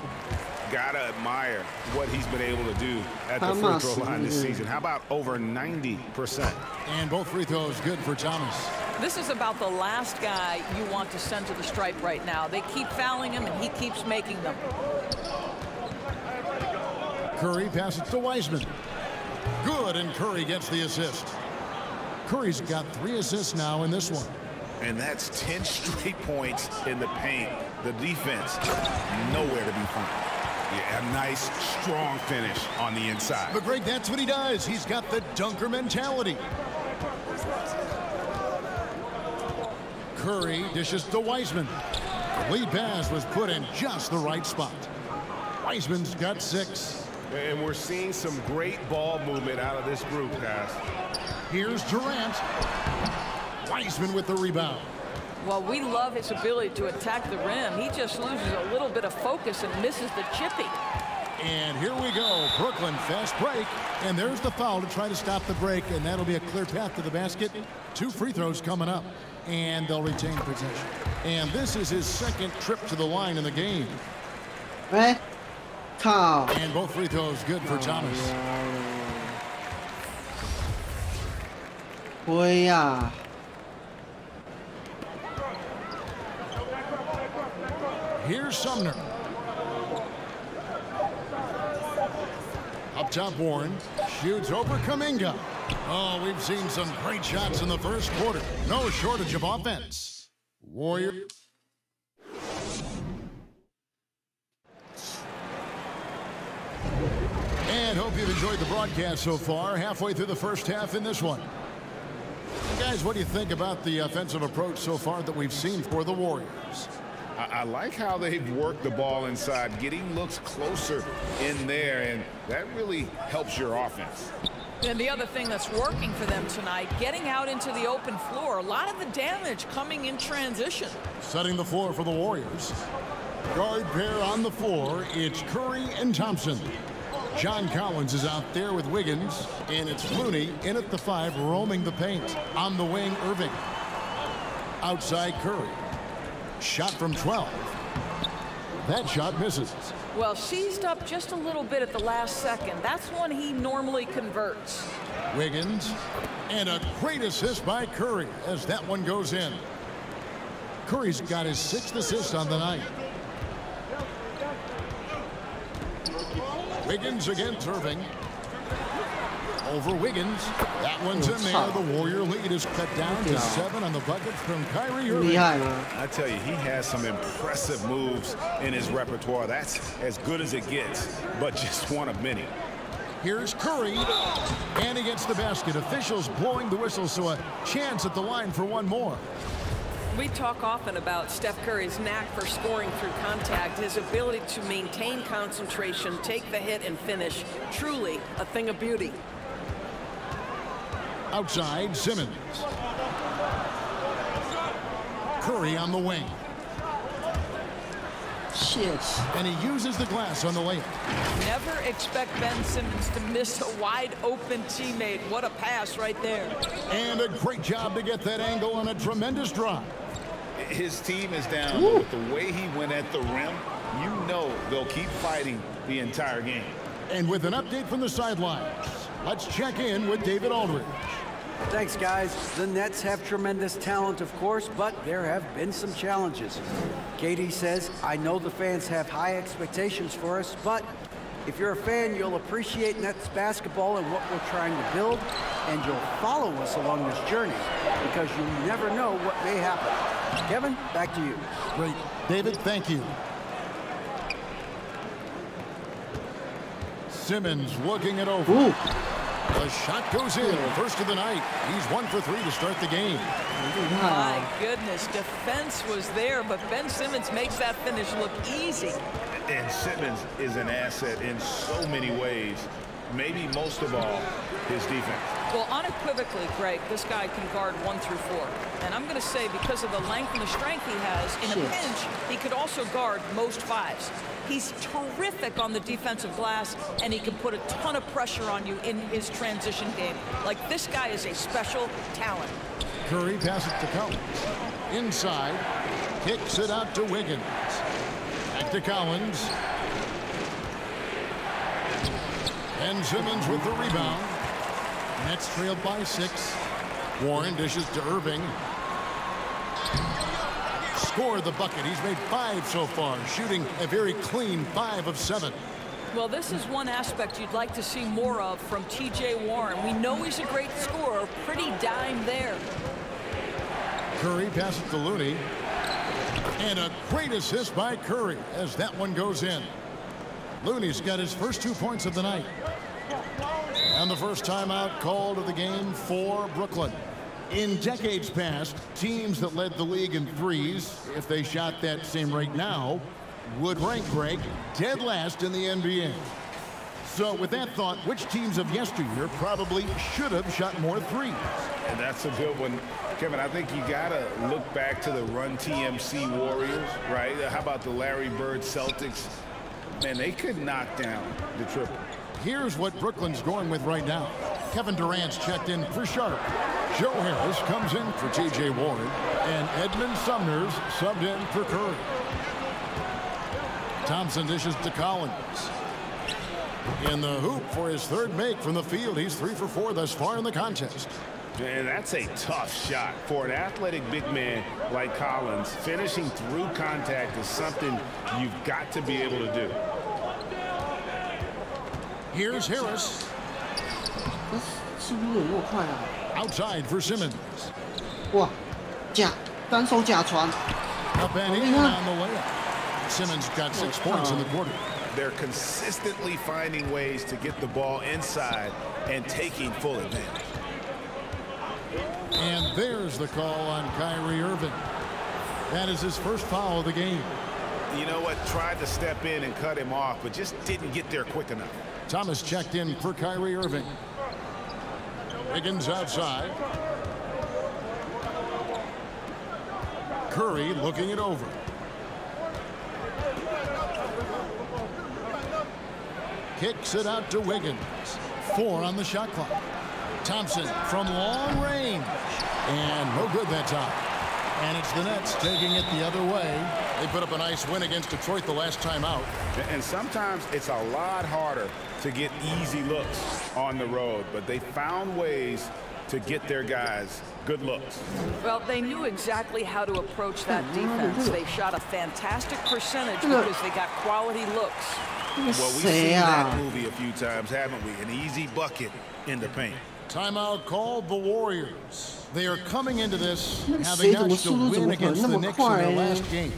S5: Gotta admire what he's been able to do at the free throw line this season. How about over 90%?
S3: And both free throws good for Thomas.
S17: This is about the last guy you want to send to the stripe right now. They keep fouling him, and he keeps making them.
S3: Curry passes to Wiseman. Good, and Curry gets the assist. Curry's got 3 assists now in this one.
S7: And that's 10 straight points in the paint. The defense, nowhere to be found.
S5: Yeah, a nice, strong finish on the inside.
S3: But Greg, that's what he does. He's got the dunker mentality. Curry dishes to Wiseman. The lead pass was put in just the right spot. Wiseman's got 6.
S5: And we're seeing some great ball movement out of this group, guys.
S3: Here's Durant. Wiseman with the rebound.
S17: Well, we love his ability to attack the rim. He just loses a little bit of focus and misses the chippy.
S3: And here we go. Brooklyn fast break. And there's the foul to try to stop the break. And that'll be a clear path to the basket. 2 free throws coming up. And they'll retain possession. And this is his second trip to the line in the game. And both free throws good for Thomas. Here's Sumner. Up top, Warren shoots over Kuminga. Oh, we've seen some great shots in the first quarter. No shortage of offense. Warrior. And hope you've enjoyed the broadcast so far. Halfway through the first half in this one. Guys, what do you think about the offensive approach so far that we've seen for the Warriors?
S7: I like how they've worked the ball inside, getting looks closer in there, and that really helps your offense.
S17: And the other thing that's working for them tonight, getting out into the open floor. A lot of the damage coming in transition.
S3: Setting the floor for the Warriors. Guard pair on the floor. It's Curry and Thompson. John Collins is out there with Wiggins, and it's Looney in at the 5, roaming the paint. On the wing, Irving. Outside, Curry. Shot from 12. That shot misses.
S17: Well, seized up just a little bit at the last second. That's when he normally converts.
S3: Wiggins, and a great assist by Curry as that one goes in. Curry's got his 6th assist on the night. Wiggins against Irving. Over Wiggins. That one's in there. The Warrior lead is cut down to 7 on the bucket from Kyrie Irving.
S7: I tell you, he has some impressive moves in his repertoire. That's as good as it gets, but just one of many.
S3: Here's Curry, and he gets the basket. Officials blowing the whistle, so a chance at the line for one more.
S18: We talk often about Steph Curry's knack for scoring through contact, his ability to maintain concentration, take the hit, and finish. Truly a thing of beauty.
S3: Outside, Simmons. Curry on the wing.
S1: Shit.
S3: And he uses the glass on the layup.
S17: Never expect Ben Simmons to miss a wide open teammate. What a pass right there.
S3: And a great job to get that angle on a tremendous drive.
S7: His team is down, but with the way he went at the rim, you know they'll keep fighting the entire game.
S3: And with an update from the sidelines, let's check in with David Aldridge.
S4: Thanks, guys. The Nets have tremendous talent, of course, but there have been some challenges. Katie says, I know the fans have high expectations for us, but if you're a fan, you'll appreciate Nets basketball and what we're trying to build, and you'll follow us along this journey because you never know what may happen. Kevin, back to you.
S3: Great. David, thank you. Simmons looking it over.
S1: Ooh.
S3: The shot goes in. First of the night. He's 1 for 3 to start the game.
S17: My goodness, defense was there, but Ben Simmons makes that finish look easy.
S5: And Simmons is an asset in so many ways. Maybe most of all, his defense.
S17: Well, unequivocally, Greg, this guy can guard 1 through 4. And I'm going to say because of the length and the strength he has, in a pinch, he could also guard most 5s. He's terrific on the defensive glass, and he can put a ton of pressure on you in his transition game. Like, this guy is a special talent.
S3: Curry passes to Collins. Inside, kicks it out to Wiggins. Back to Collins. And Simmons with the rebound. Nets trailed by 6. Warren dishes to Irving. Scored the bucket. He's made 5 so far, shooting a very clean 5 of 7.
S17: Well, this is one aspect you'd like to see more of from T.J. Warren. We know he's a great scorer. Pretty dime there.
S3: Curry passes to Looney. And a great assist by Curry as that one goes in. Looney's got his first 2 points of the night. And the first timeout called of the game for Brooklyn. In decades past, teams that led the league in threes, if they shot that same rate now, would rank Greg dead last in the NBA. So with that thought, which teams of yesteryear probably should have shot more threes?
S5: And that's a good one. Kevin, I think you got to look back to the Run TMC Warriors, right? How about the Larry Bird Celtics? Man, they could knock down the triple.
S3: Here's what Brooklyn's going with right now. Kevin Durant's checked in for Sharp. Joe Harris comes in for T.J. Warren. And Edmund Sumner's subbed in for Curry. Thompson dishes to Collins. In the hoop for his 3rd make from the field. He's 3 for 4 thus far in the contest.
S5: And that's a tough shot for an athletic big man like Collins. Finishing through contact is something you've got to be able to do.
S3: Here's Harris. Outside for Simmons. Up and in on the layup. Simmons got 6 points in the quarter.
S5: They're consistently finding ways to get the ball inside and taking full advantage.
S3: And there's the call on Kyrie Irving. That is his first foul of the game.
S5: You know what? Tried to step in and cut him off, but just didn't get there quick enough.
S3: Thomas checked in for Kyrie Irving. Wiggins outside. Curry looking it over. Kicks it out to Wiggins. 4 on the shot clock. Thompson from long range. And no good that time. And it's the Nets taking it the other way. They put up a nice win against Detroit the last time out.
S5: And sometimes it's a lot harder to get easy looks on the road, but they found ways to get their guys good looks.
S17: Well, they knew exactly how to approach that defense. They shot a fantastic percentage because they got quality looks.
S5: Well, we've seen that movie a few times, haven't we? An easy bucket in the paint.
S3: Timeout called the Warriors. They are coming into this having notched a win against the Knicks in their last game.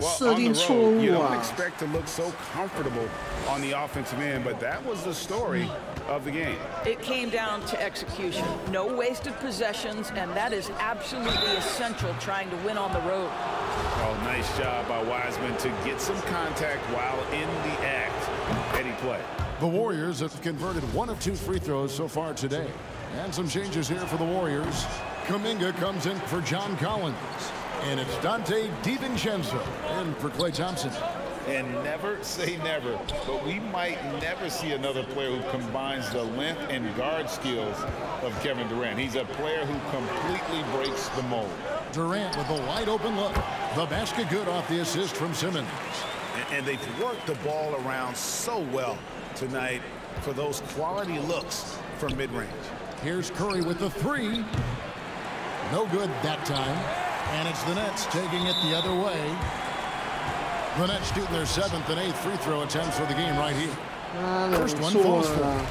S5: Well, on the road, you don't expect to look so comfortable on the offensive end, but that was the story of the game.
S17: It came down to execution. No wasted possessions, and that is absolutely essential trying to win on the road.
S5: Oh, nice job by Wiseman to get some contact while in the act. Any play.
S3: The Warriors have converted 1 of 2 free throws so far today. And some changes here for the Warriors. Kuminga comes in for John Collins. And it's Dante DiVincenzo in for Klay Thompson.
S7: And never say never, but we might never see another player who combines the length and guard skills of Kevin Durant. He's a player who completely breaks the mold.
S3: Durant with a wide open look. The basket good off the assist from Simmons.
S5: And they've worked the ball around so well tonight for those quality looks from mid-range.
S3: Here's Curry with the three. No good that time. And it's the Nets taking it the other way. The Nets shooting their 7th and 8th free throw attempts for the game right here. First one falls for.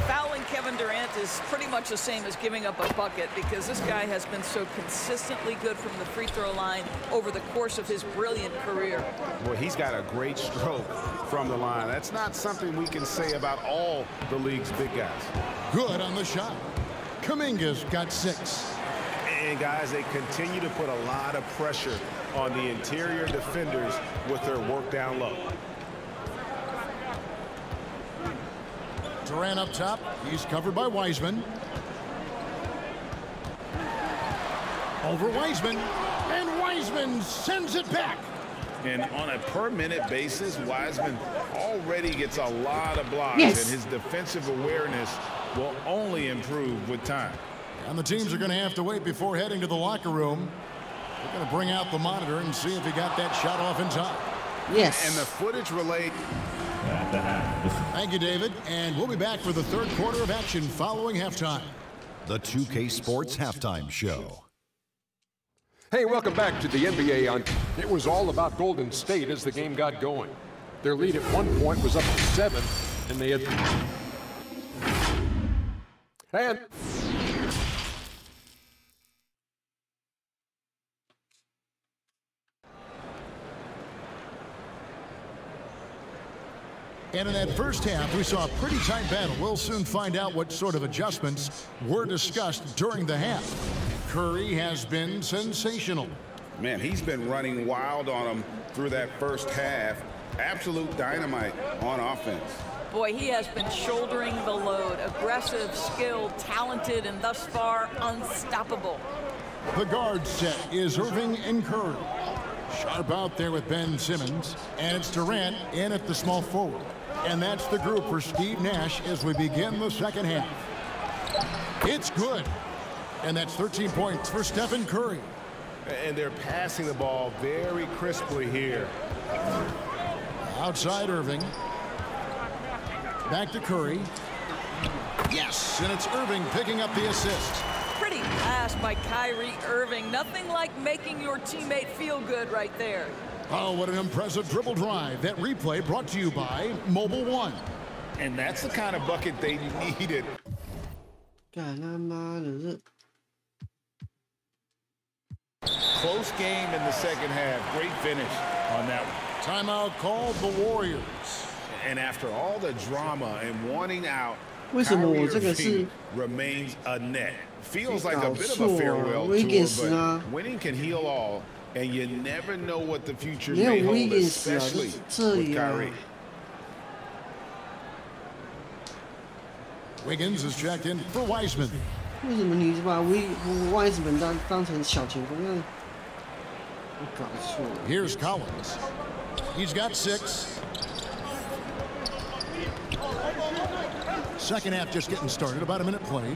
S18: Fouling Kevin Durant is pretty much the same as giving up a bucket because this guy has been so consistently good from the free throw line over the course of his brilliant career.
S12: Well, he's got a great stroke from the line. That's not something we can say about all the league's big guys.
S3: Good on the shot. Kuminga's got 6.
S12: And guys, they continue to put a lot of pressure on the interior defenders with their work down low.
S3: Durant up top. He's covered by Wiseman. Over Wiseman. And Wiseman sends it back.
S7: And on a per-minute basis, Wiseman already gets a lot of blocks.
S1: Yes.
S7: And his defensive awareness will only improve with time.
S3: And the teams are going to have to wait before heading to the locker room. They're going to bring out the monitor and see if he got that shot off in time.
S1: Yes.
S12: And the footage relayed.
S3: Thank you, David. And we'll be back for the third quarter of action following halftime.
S9: The 2K Sports Halftime Show.
S10: Hey, welcome back to the NBA. It was all about Golden State as the game got going. Their lead at one point was up to 7, and they had...
S3: And in that first half, we saw a pretty tight battle. We'll soon find out what sort of adjustments were discussed during the half. Curry has been sensational.
S7: Man, he's been running wild on him through that first half. Absolute dynamite on offense.
S18: Boy, he has been shouldering the load. Aggressive, skilled, talented, and thus far unstoppable.
S3: The guard set is Irving and Curry. Sharp out there with Ben Simmons. And it's Durant in at the small forward. And that's the group for Steve Nash as we begin the second half. It's good. And that's 13 points for Stephen Curry.
S12: And they're passing the ball very crisply here.
S3: Outside Irving. Back to Curry. Yes, and it's Irving picking up the assist.
S18: Pretty pass by Kyrie Irving. Nothing like making your teammate feel good right there.
S3: Oh, what an impressive dribble drive. That replay brought to you by Mobile One.
S7: And that's the kind of bucket they needed. Close game in the second half. Great finish on that one.
S3: Timeout called the Warriors.
S7: And after all the drama and wanting out,
S1: 为什么我
S7: Kyrie
S1: 这个是
S7: Irving remains a net. Feels like a bit of a farewell tour, but winning can heal all, and you never know what the future may hold, especially with Kyrie.
S3: Wiggins is checked in for Wiseman.
S1: 为什么你把Wiseman 当成小前锋？我搞错了。
S3: Here's Collins. He's got 6. Second half just getting started. About a minute played.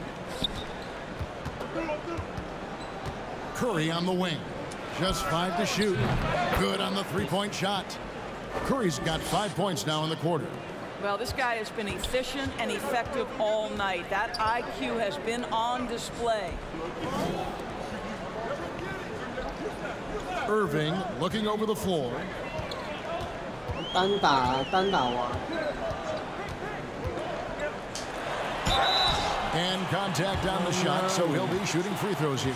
S3: Curry on the wing. Just 5 to shoot. Good on the three-point shot. Curry's got 5 points now in the quarter.
S18: Well, this guy has been efficient and effective all night. That IQ has been on display.
S3: Irving looking over the floor.
S1: 单打王。
S3: And contact on the shot, so he'll be shooting free throws here.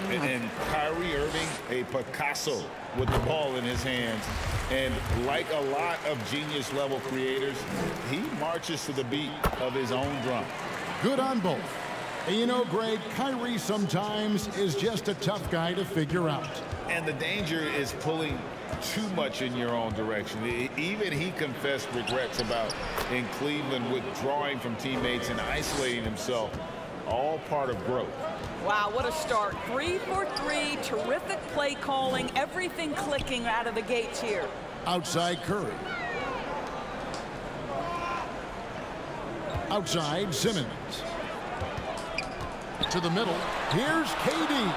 S7: And Kyrie Irving, a Picasso with the ball in his hands. And like a lot of genius-level creators, he marches to the beat of his own drum.
S3: Good on both. And you know, Greg, Kyrie sometimes is just a tough guy to figure out.
S7: And the danger is pulling too much in your own direction. Even he confessed regrets about in Cleveland withdrawing from teammates and isolating himself. All part of growth.
S18: Wow, what a start. 3 for 3, terrific play calling, everything clicking out of the gates here.
S3: Outside Curry. Outside Simmons. To the middle. Here's KD.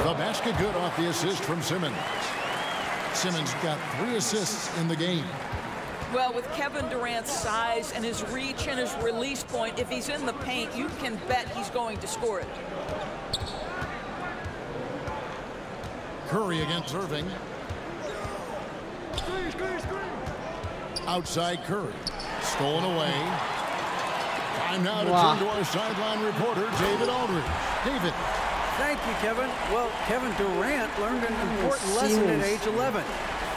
S3: The basket good off the assist from Simmons. Simmons got 3 assists in the game.
S17: Well, with Kevin Durant's size and his reach and his release point, if he's in the paint, you can bet he's going to score it.
S3: Curry against Irving. Outside Curry. Stolen away. Time now to turn to our sideline reporter, David Aldridge. David.
S4: Thank you, Kevin. Well, Kevin Durant learned an important lesson at age 11.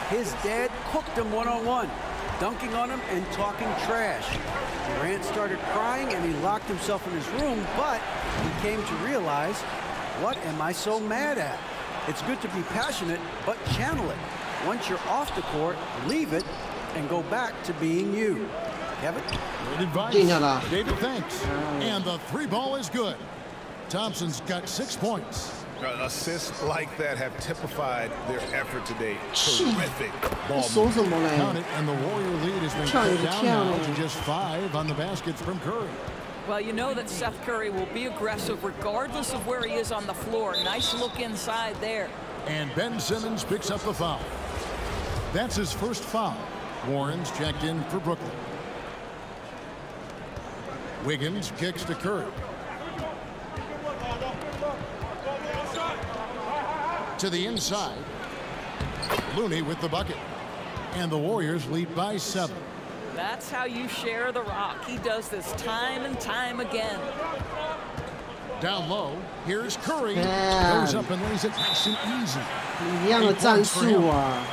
S4: His dad cooked him one-on-one, dunking on him and talking trash. Durant started crying and he locked himself in his room, but he came to realize, what am I so mad at? It's good to be passionate, but channel it. Once you're off the court, leave it and go back to being you. Kevin?
S3: Good advice. David, thanks. And the three ball is good. Thompson's got 6 points.
S7: Assists like that have typified their effort today. Terrific ball.
S3: Count it, and the Warrior lead has been cut down now to just 5 on the baskets from Curry.
S17: Well, you know that Seth Curry will be aggressive regardless of where he is on the floor. Nice look inside there.
S3: And Ben Simmons picks up the foul. That's his first foul. Warren's checked in for Brooklyn. Wiggins kicks to Curry. To the inside. Looney with the bucket. And the Warriors lead by 7.
S17: That's how you share the rock. He does this time and time again.
S3: Down low, here's Curry. Goes up and lays it nice and easy.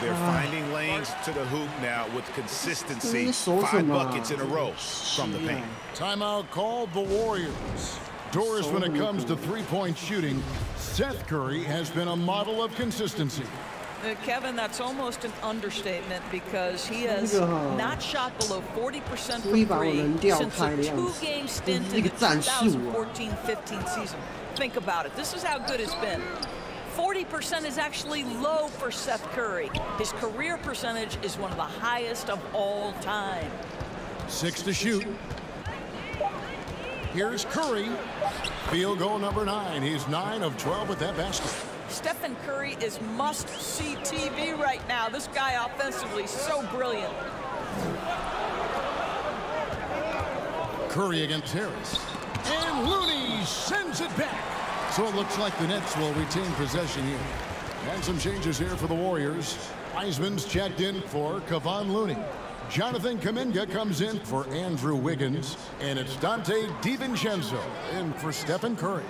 S7: They're finding lanes to the hoop now with consistency. 5 buckets in a row from the paint.
S3: Timeout called the Warriors. Doors when it comes to three-point shooting, Seth Curry has been a model of consistency.
S17: Kevin, that's almost an understatement because he has not shot below 40% from 3 since a 2-game stint in the 2014-15 season. Think about it. This is how good it's been. 40% is actually low for Seth Curry. His career percentage is one of the highest of all time.
S3: 6 to shoot. Here's Curry. Field goal number 9. He's 9 of 12 with that basket.
S17: Stephen Curry is must-see TV right now. This guy offensively is so brilliant.
S3: Curry against Harris. And Looney sends it back. So it looks like the Nets will retain possession here. And some changes here for the Warriors. Wiseman's checked in for Kevon Looney. Jonathan Kuminga comes in for Andrew Wiggins. And it's Dante DiVincenzo in for Stephen Curry.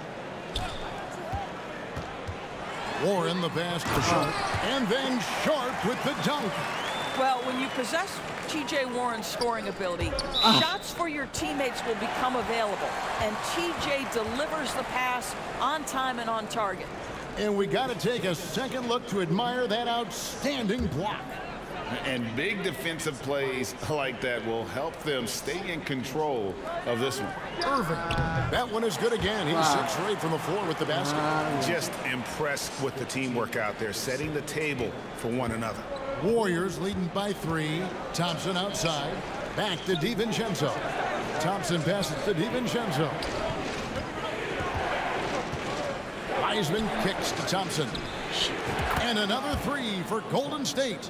S3: Warren the pass to Sharp, and then Sharp with the dunk.
S17: Well, when you possess T.J. Warren's scoring ability, shots for your teammates will become available, and T.J. delivers the pass on time and on target.
S3: And we got to take a second look to admire that outstanding block.
S7: And big defensive plays like that will help them stay in control of this one.
S3: Irving, that one is good again. He's 6 for 8 from the floor with the basket.
S7: Just impressed with the teamwork out there, setting the table for one another.
S3: Warriors leading by 3. Thompson outside. Back to DiVincenzo. Thompson passes to DiVincenzo. Wiseman kicks to Thompson. And another 3 for Golden State.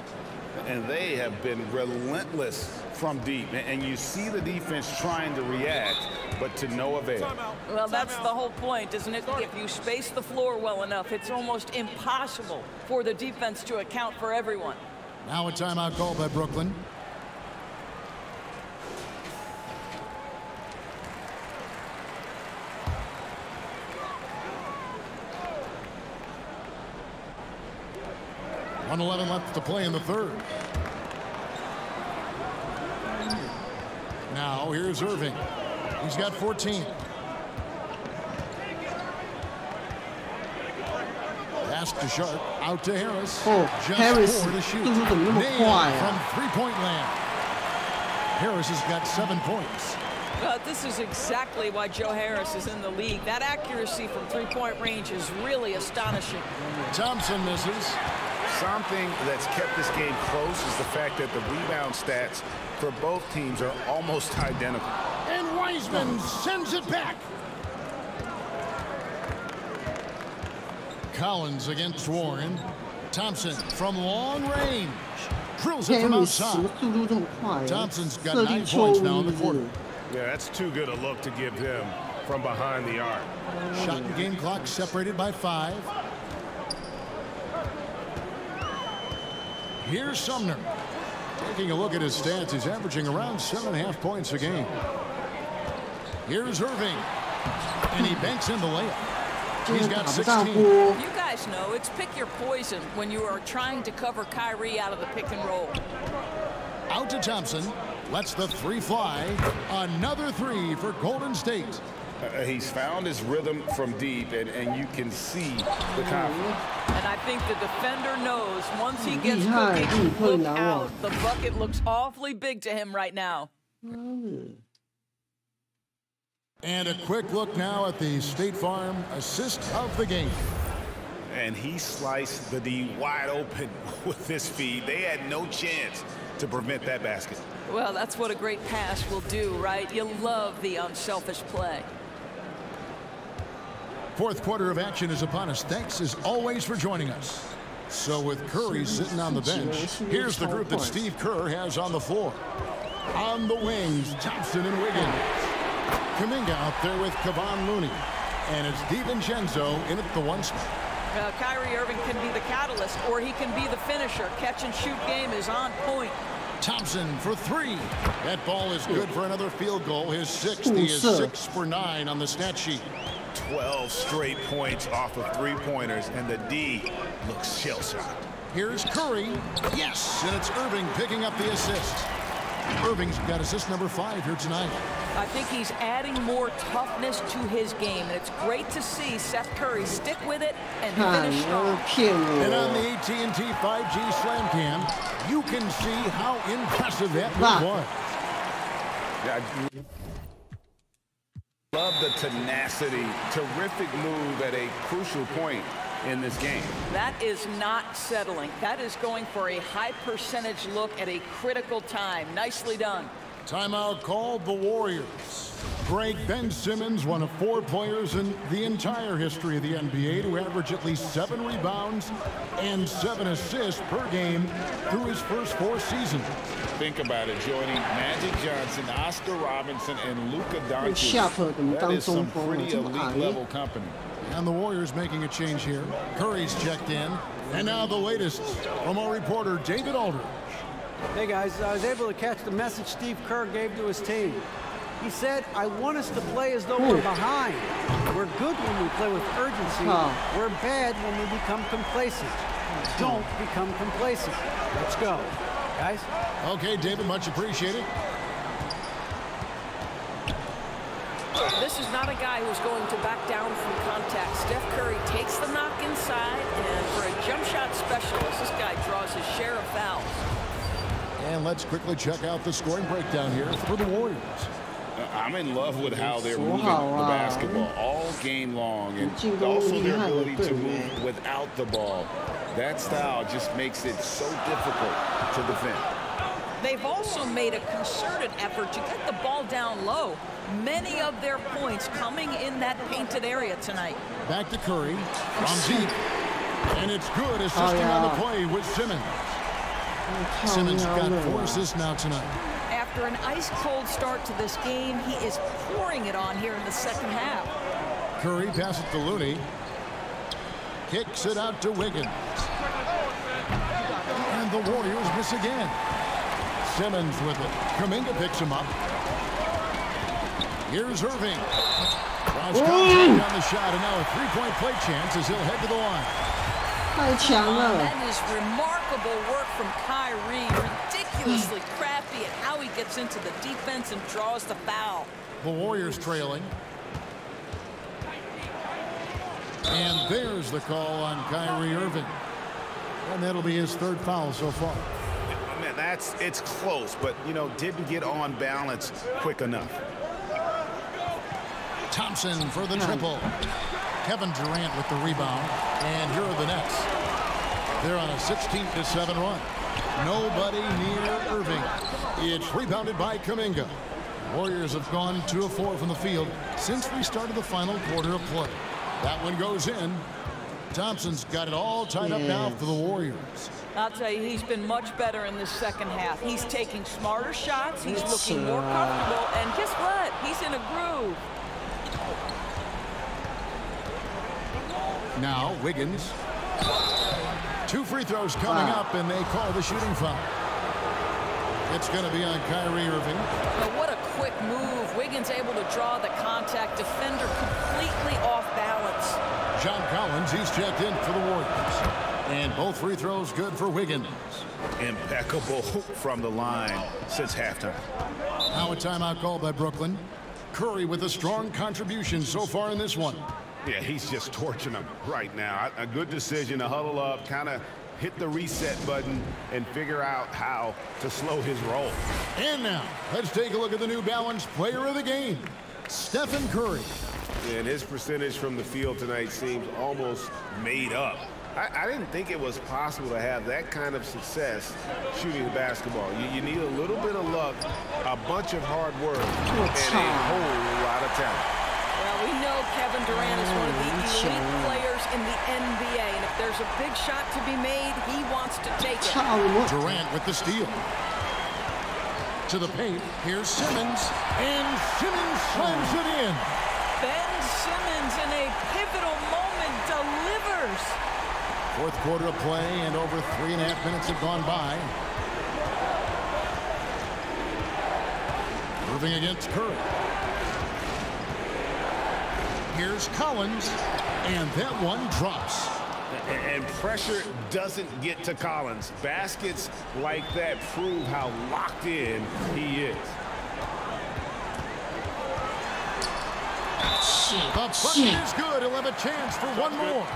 S7: And they have been relentless from deep. And you see the defense trying to react, but to no avail.
S17: Well, that's the whole point, isn't it? If you space the floor well enough, it's almost impossible for the defense to account for everyone.
S3: Now a timeout called by Brooklyn. .111 left to play in the third. Now here's Irving. He's got 14. Pass to Sharp. Out to Harris. Just
S1: Harris
S3: 4 to shoot.
S1: Nailed from
S3: 3-point land. Harris has got 7 points.
S17: This is exactly why Joe Harris is in the league. That accuracy from 3-point range is really astonishing.
S3: Thompson misses.
S7: Something that's kept this game close is the fact that the rebound stats for both teams are almost identical.
S3: And Wiseman sends it back. Collins against Warren. Thompson from long range. drills it from outside. Thompson's got 9 points now in the quarter.
S12: Yeah, that's too good a look to give him from behind the arc.
S3: Shot and game clock separated by 5. Here's Sumner. Taking a look at his stats, he's averaging around 7.5 points a game. Here's Irving. And he banks in the layup. He's got 16.
S18: You guys know it's pick your poison when you are trying to cover Kyrie out of the pick and roll.
S3: Out to Thompson. Lets the 3 fly. Another 3 for Golden State.
S5: He's found his rhythm from deep, and you can see the confidence.
S18: And I think the defender knows once he gets cooking, look out. The bucket looks awfully big to him right now.
S3: And a quick look now at the State Farm assist of the game.
S7: And he sliced the D wide open with this feed. They had no chance to prevent that basket.
S18: Well, that's what a great pass will do, right? You love the unselfish play.
S3: Fourth quarter of action is upon us. Thanks as always for joining us. So with Curry sitting on the bench, here's the group that Steve Kerr has on the floor. On the wings, Thompson and Wiggins. Kuminga out there with Kevon Looney. And it's DiVincenzo in at the 1 spot.
S18: Kyrie Irving can be the catalyst, or he can be the finisher. Catch and shoot game is on point.
S3: Thompson for 3. That ball is good for another field goal. His 6th. He is 6 for 9 on the stat sheet.
S7: 12 straight points off of 3-pointers, and the D looks shell-shocked.
S3: Here's Curry. Yes, and it's Irving picking up the assist. Irving's got assist number 5 here tonight.
S18: I think he's adding more toughness to his game, and it's great to see Seth Curry stick with it and finish strong.
S3: And on the AT&T 5G Slam Cam, you can see how impressive that move was.
S5: Love the tenacity. Terrific move at a crucial point in this game.
S18: That is not settling. That is going for a high percentage look at a critical time. Nicely done.
S3: Timeout called the Warriors. Great Ben Simmons, one of 4 players in the entire history of the NBA to average at least 7 rebounds and 7 assists per game through his first 4 seasons.
S7: Think about it, joining Magic Johnson, Oscar Robinson, and Luka Doncic. That is some pretty elite-level company.
S3: And the Warriors making a change here. Curry's checked in. And now the latest from our reporter, David Aldridge.
S4: Hey guys, I was able to catch the message Steve Kerr gave to his team. He said, I want us to play as though we're behind. We're good when we play with urgency. We're bad when we become complacent. Don't become complacent. Let's go, guys.
S3: Okay, David, much appreciated.
S18: This is not a guy who's going to back down from contact. Steph Curry takes the knock inside, and for a jump shot specialist, this guy draws his share of fouls.
S3: And let's quickly check out the scoring breakdown here for the Warriors.
S7: I'm in love with how they're moving the basketball all game long, and also their ability to move without the ball. That style just makes it so difficult to defend.
S18: They've also made a concerted effort to get the ball down low. Many of their points coming in that painted area tonight.
S3: Back to Curry from deep. And it's good assisting on the play with Simmons. Simmons got 4 assists now tonight.
S18: After an ice-cold start to this game, he is pouring it on here in the second half.
S3: Curry passes to Looney. Kicks it out to Wiggins. And the Warriors miss again. Simmons with it. Kuminga picks him up. Here's Irving. Cross contact on the shot, and now a 3-point play chance as he'll head to the line.
S18: That is remarkable work from Kyrie. Ridiculously crafty at how he gets into the defense and draws the foul.
S3: The Warriors trailing. And there's the call on Kyrie Irving. And that'll be his 3rd foul so far.
S7: Man, it's close, but, you know, didn't get on balance quick enough.
S3: Thompson for the triple. Kevin Durant with the rebound. And here are the Nets. They're on a 16-7 run. Nobody near Irving. It's rebounded by Kuminga. Warriors have gone 2 of 4 from the field since we started the final quarter of play. That one goes in. Thompson's got it all tied up now for the Warriors.
S17: I'll tell you, he's been much better in this second half. He's taking smarter shots. He's looking more comfortable. And guess what? He's in a groove.
S3: Now, Wiggins. 2 free throws coming up, and they call the shooting foul. It's going to be on Kyrie Irving.
S17: But what a quick move. Wiggins able to draw the contact. Defender completely off balance.
S3: John Collins, he's checked in for the Warriors. And both free throws good for Wiggins.
S7: Impeccable from the line since halftime.
S3: Now a timeout called by Brooklyn. Curry with a strong contribution so far in this one.
S5: Yeah, he's just torching them right now. A good decision to huddle up, kind of hit the reset button, and figure out how to slow his roll.
S3: And now, let's take a look at the New Balance player of the game, Stephen Curry.
S5: And his percentage from the field tonight seems almost made up. I didn't think it was possible to have that kind of success shooting the basketball. You need a little bit of luck, a bunch of hard work, and a whole lot of talent.
S17: Well, we know Kevin Durant is one of the elite players in the NBA, and if there's a big shot to be made, he wants to take it.
S3: Durant with the steal. To the paint, here's Simmons, and Simmons slams it in.
S17: Ben Simmons in a pivotal moment delivers.
S3: Fourth quarter of play, and over 3.5 minutes have gone by. Irving against Curry. Here's Collins, and that one drops.
S5: And pressure doesn't get to Collins. Baskets like that prove how locked in he is.
S3: The bucket is good. He'll have a chance for one more.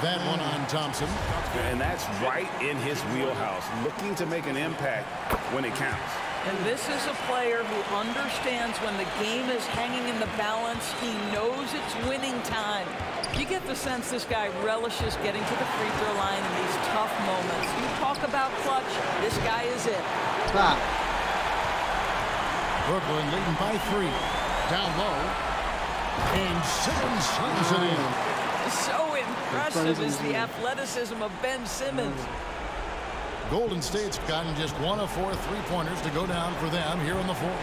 S3: That one on Thompson.
S5: And that's right in his wheelhouse, looking to make an impact when it counts.
S17: And this is a player who understands when the game is hanging in the balance. He knows it's winning time. You get the sense this guy relishes getting to the free throw line in these tough moments. You talk about clutch, this guy is it.
S3: Brooklyn leading by 3. Down low. And Simmons slams it in.
S17: So impressive is the athleticism of Ben Simmons.
S3: Golden State's gotten just 1 of 4 3-pointers to go down for them here in the fourth.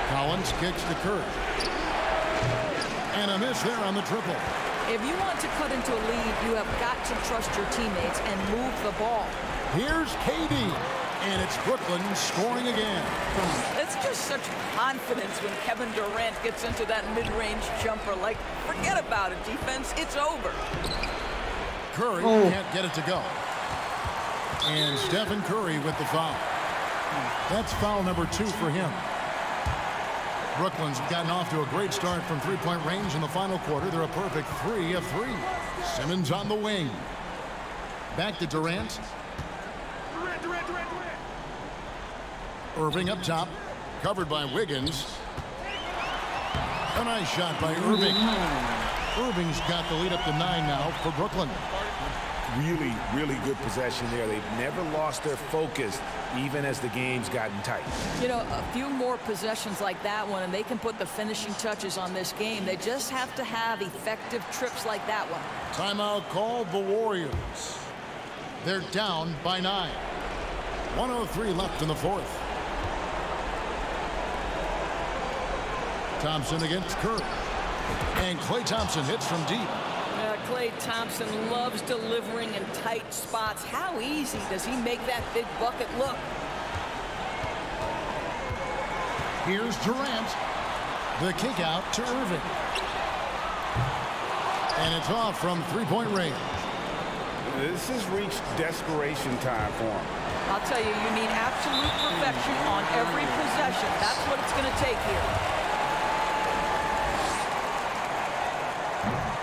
S3: Collins kicks to Curry. And a miss there on the triple.
S17: If you want to cut into a lead, you have got to trust your teammates and move the ball.
S3: Here's KD. And it's Brooklyn scoring again.
S17: It's just such confidence when Kevin Durant gets into that mid-range jumper. Like, forget about it, defense. It's over.
S3: Curry can't get it to go. And Stephen Curry with the foul. That's foul number 2 for him. Brooklyn's gotten off to a great start from 3-point range in the final quarter. They're a perfect 3 of 3. Simmons on the wing. Back to Durant. Irving up top, covered by Wiggins. A nice shot by Irving. Irving's got the lead up to 9 now for Brooklyn.
S5: Really, really good possession there. They've never lost their focus, even as the game's gotten tight.
S17: You know, a few more possessions like that one, and they can put the finishing touches on this game. They just have to have effective trips like that one.
S3: Timeout called the Warriors. They're down by 9. 1:03 left in the fourth. Thompson against Curry. And Klay Thompson hits from deep.
S17: Klay Thompson loves delivering in tight spots. How easy does he make that big bucket look?
S3: Here's Durant. The kick out to Irving. And it's off from 3-point range.
S5: This has reached desperation time for him.
S17: I'll tell you, you need absolute perfection on every possession. That's what it's going to take here.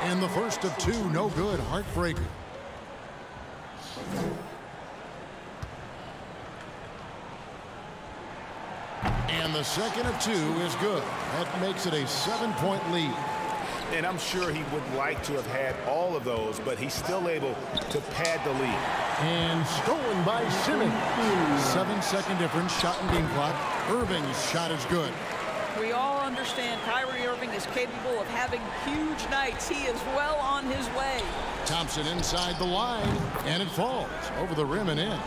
S3: And the first of 2, no good, heartbreaker. And the second of 2 is good. That makes it a 7-point lead.
S5: And I'm sure he would like to have had all of those, but he's still able to pad the lead.
S3: And stolen by Simmons. 7-second difference, shot and game clock. Irving's shot is good.
S18: We all understand Kyrie Irving is capable of having huge nights. He is well on his way.
S3: Thompson inside the line, and it falls over the rim and in.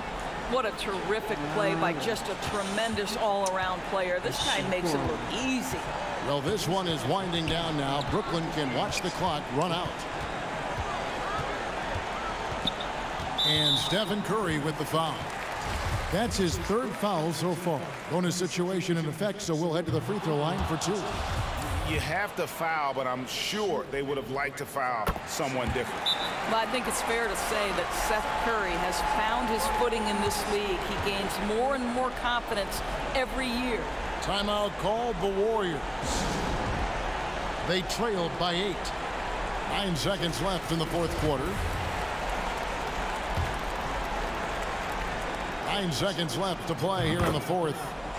S18: What a terrific play by just a tremendous all-around player. This guy makes it look easy.
S3: Well, this one is winding down now. Brooklyn can watch the clock run out. And Stephen Curry with the foul. That's his third foul so far. Bonus situation in effect, so we'll head to the free throw line for 2.
S5: You have to foul, but I'm sure they would have liked to foul someone different.
S18: Well, I think it's fair to say that Seth Curry has found his footing in this league. He gains more and more confidence every year.
S3: Timeout called the Warriors. They trailed by 8. 9 seconds left in the fourth quarter. 9 seconds left to play here in the fourth.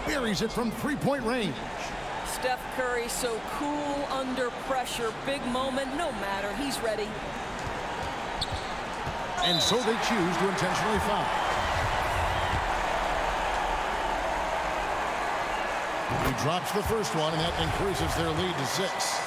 S3: Buries it from three-point range.
S18: Steph Curry so cool under pressure. Big moment, no matter. He's ready.
S3: And so they choose to intentionally foul. He drops the first one, and that increases their lead to 6.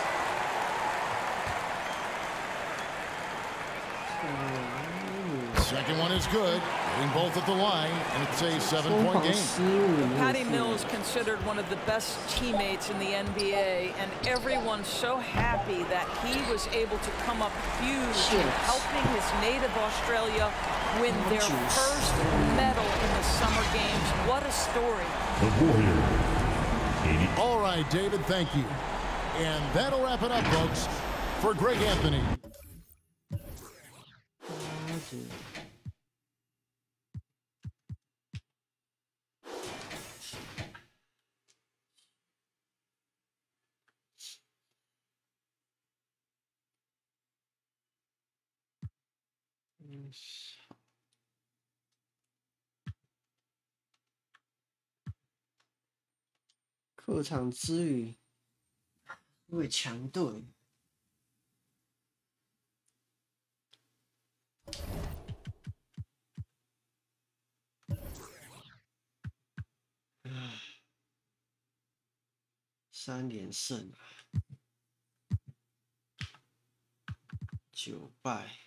S3: Second one is good. Hitting both at the line, and it's a 7-point game.
S18: Patty Mills considered one of the best teammates in the NBA, and everyone's so happy that he was able to come up huge in helping his native Australia win their first medal in the Summer Games. What a story.
S3: All right, David, thank you. And that'll wrap it up, folks. For Greg Anthony.
S1: 客场之旅，对强队。3连胜，9败。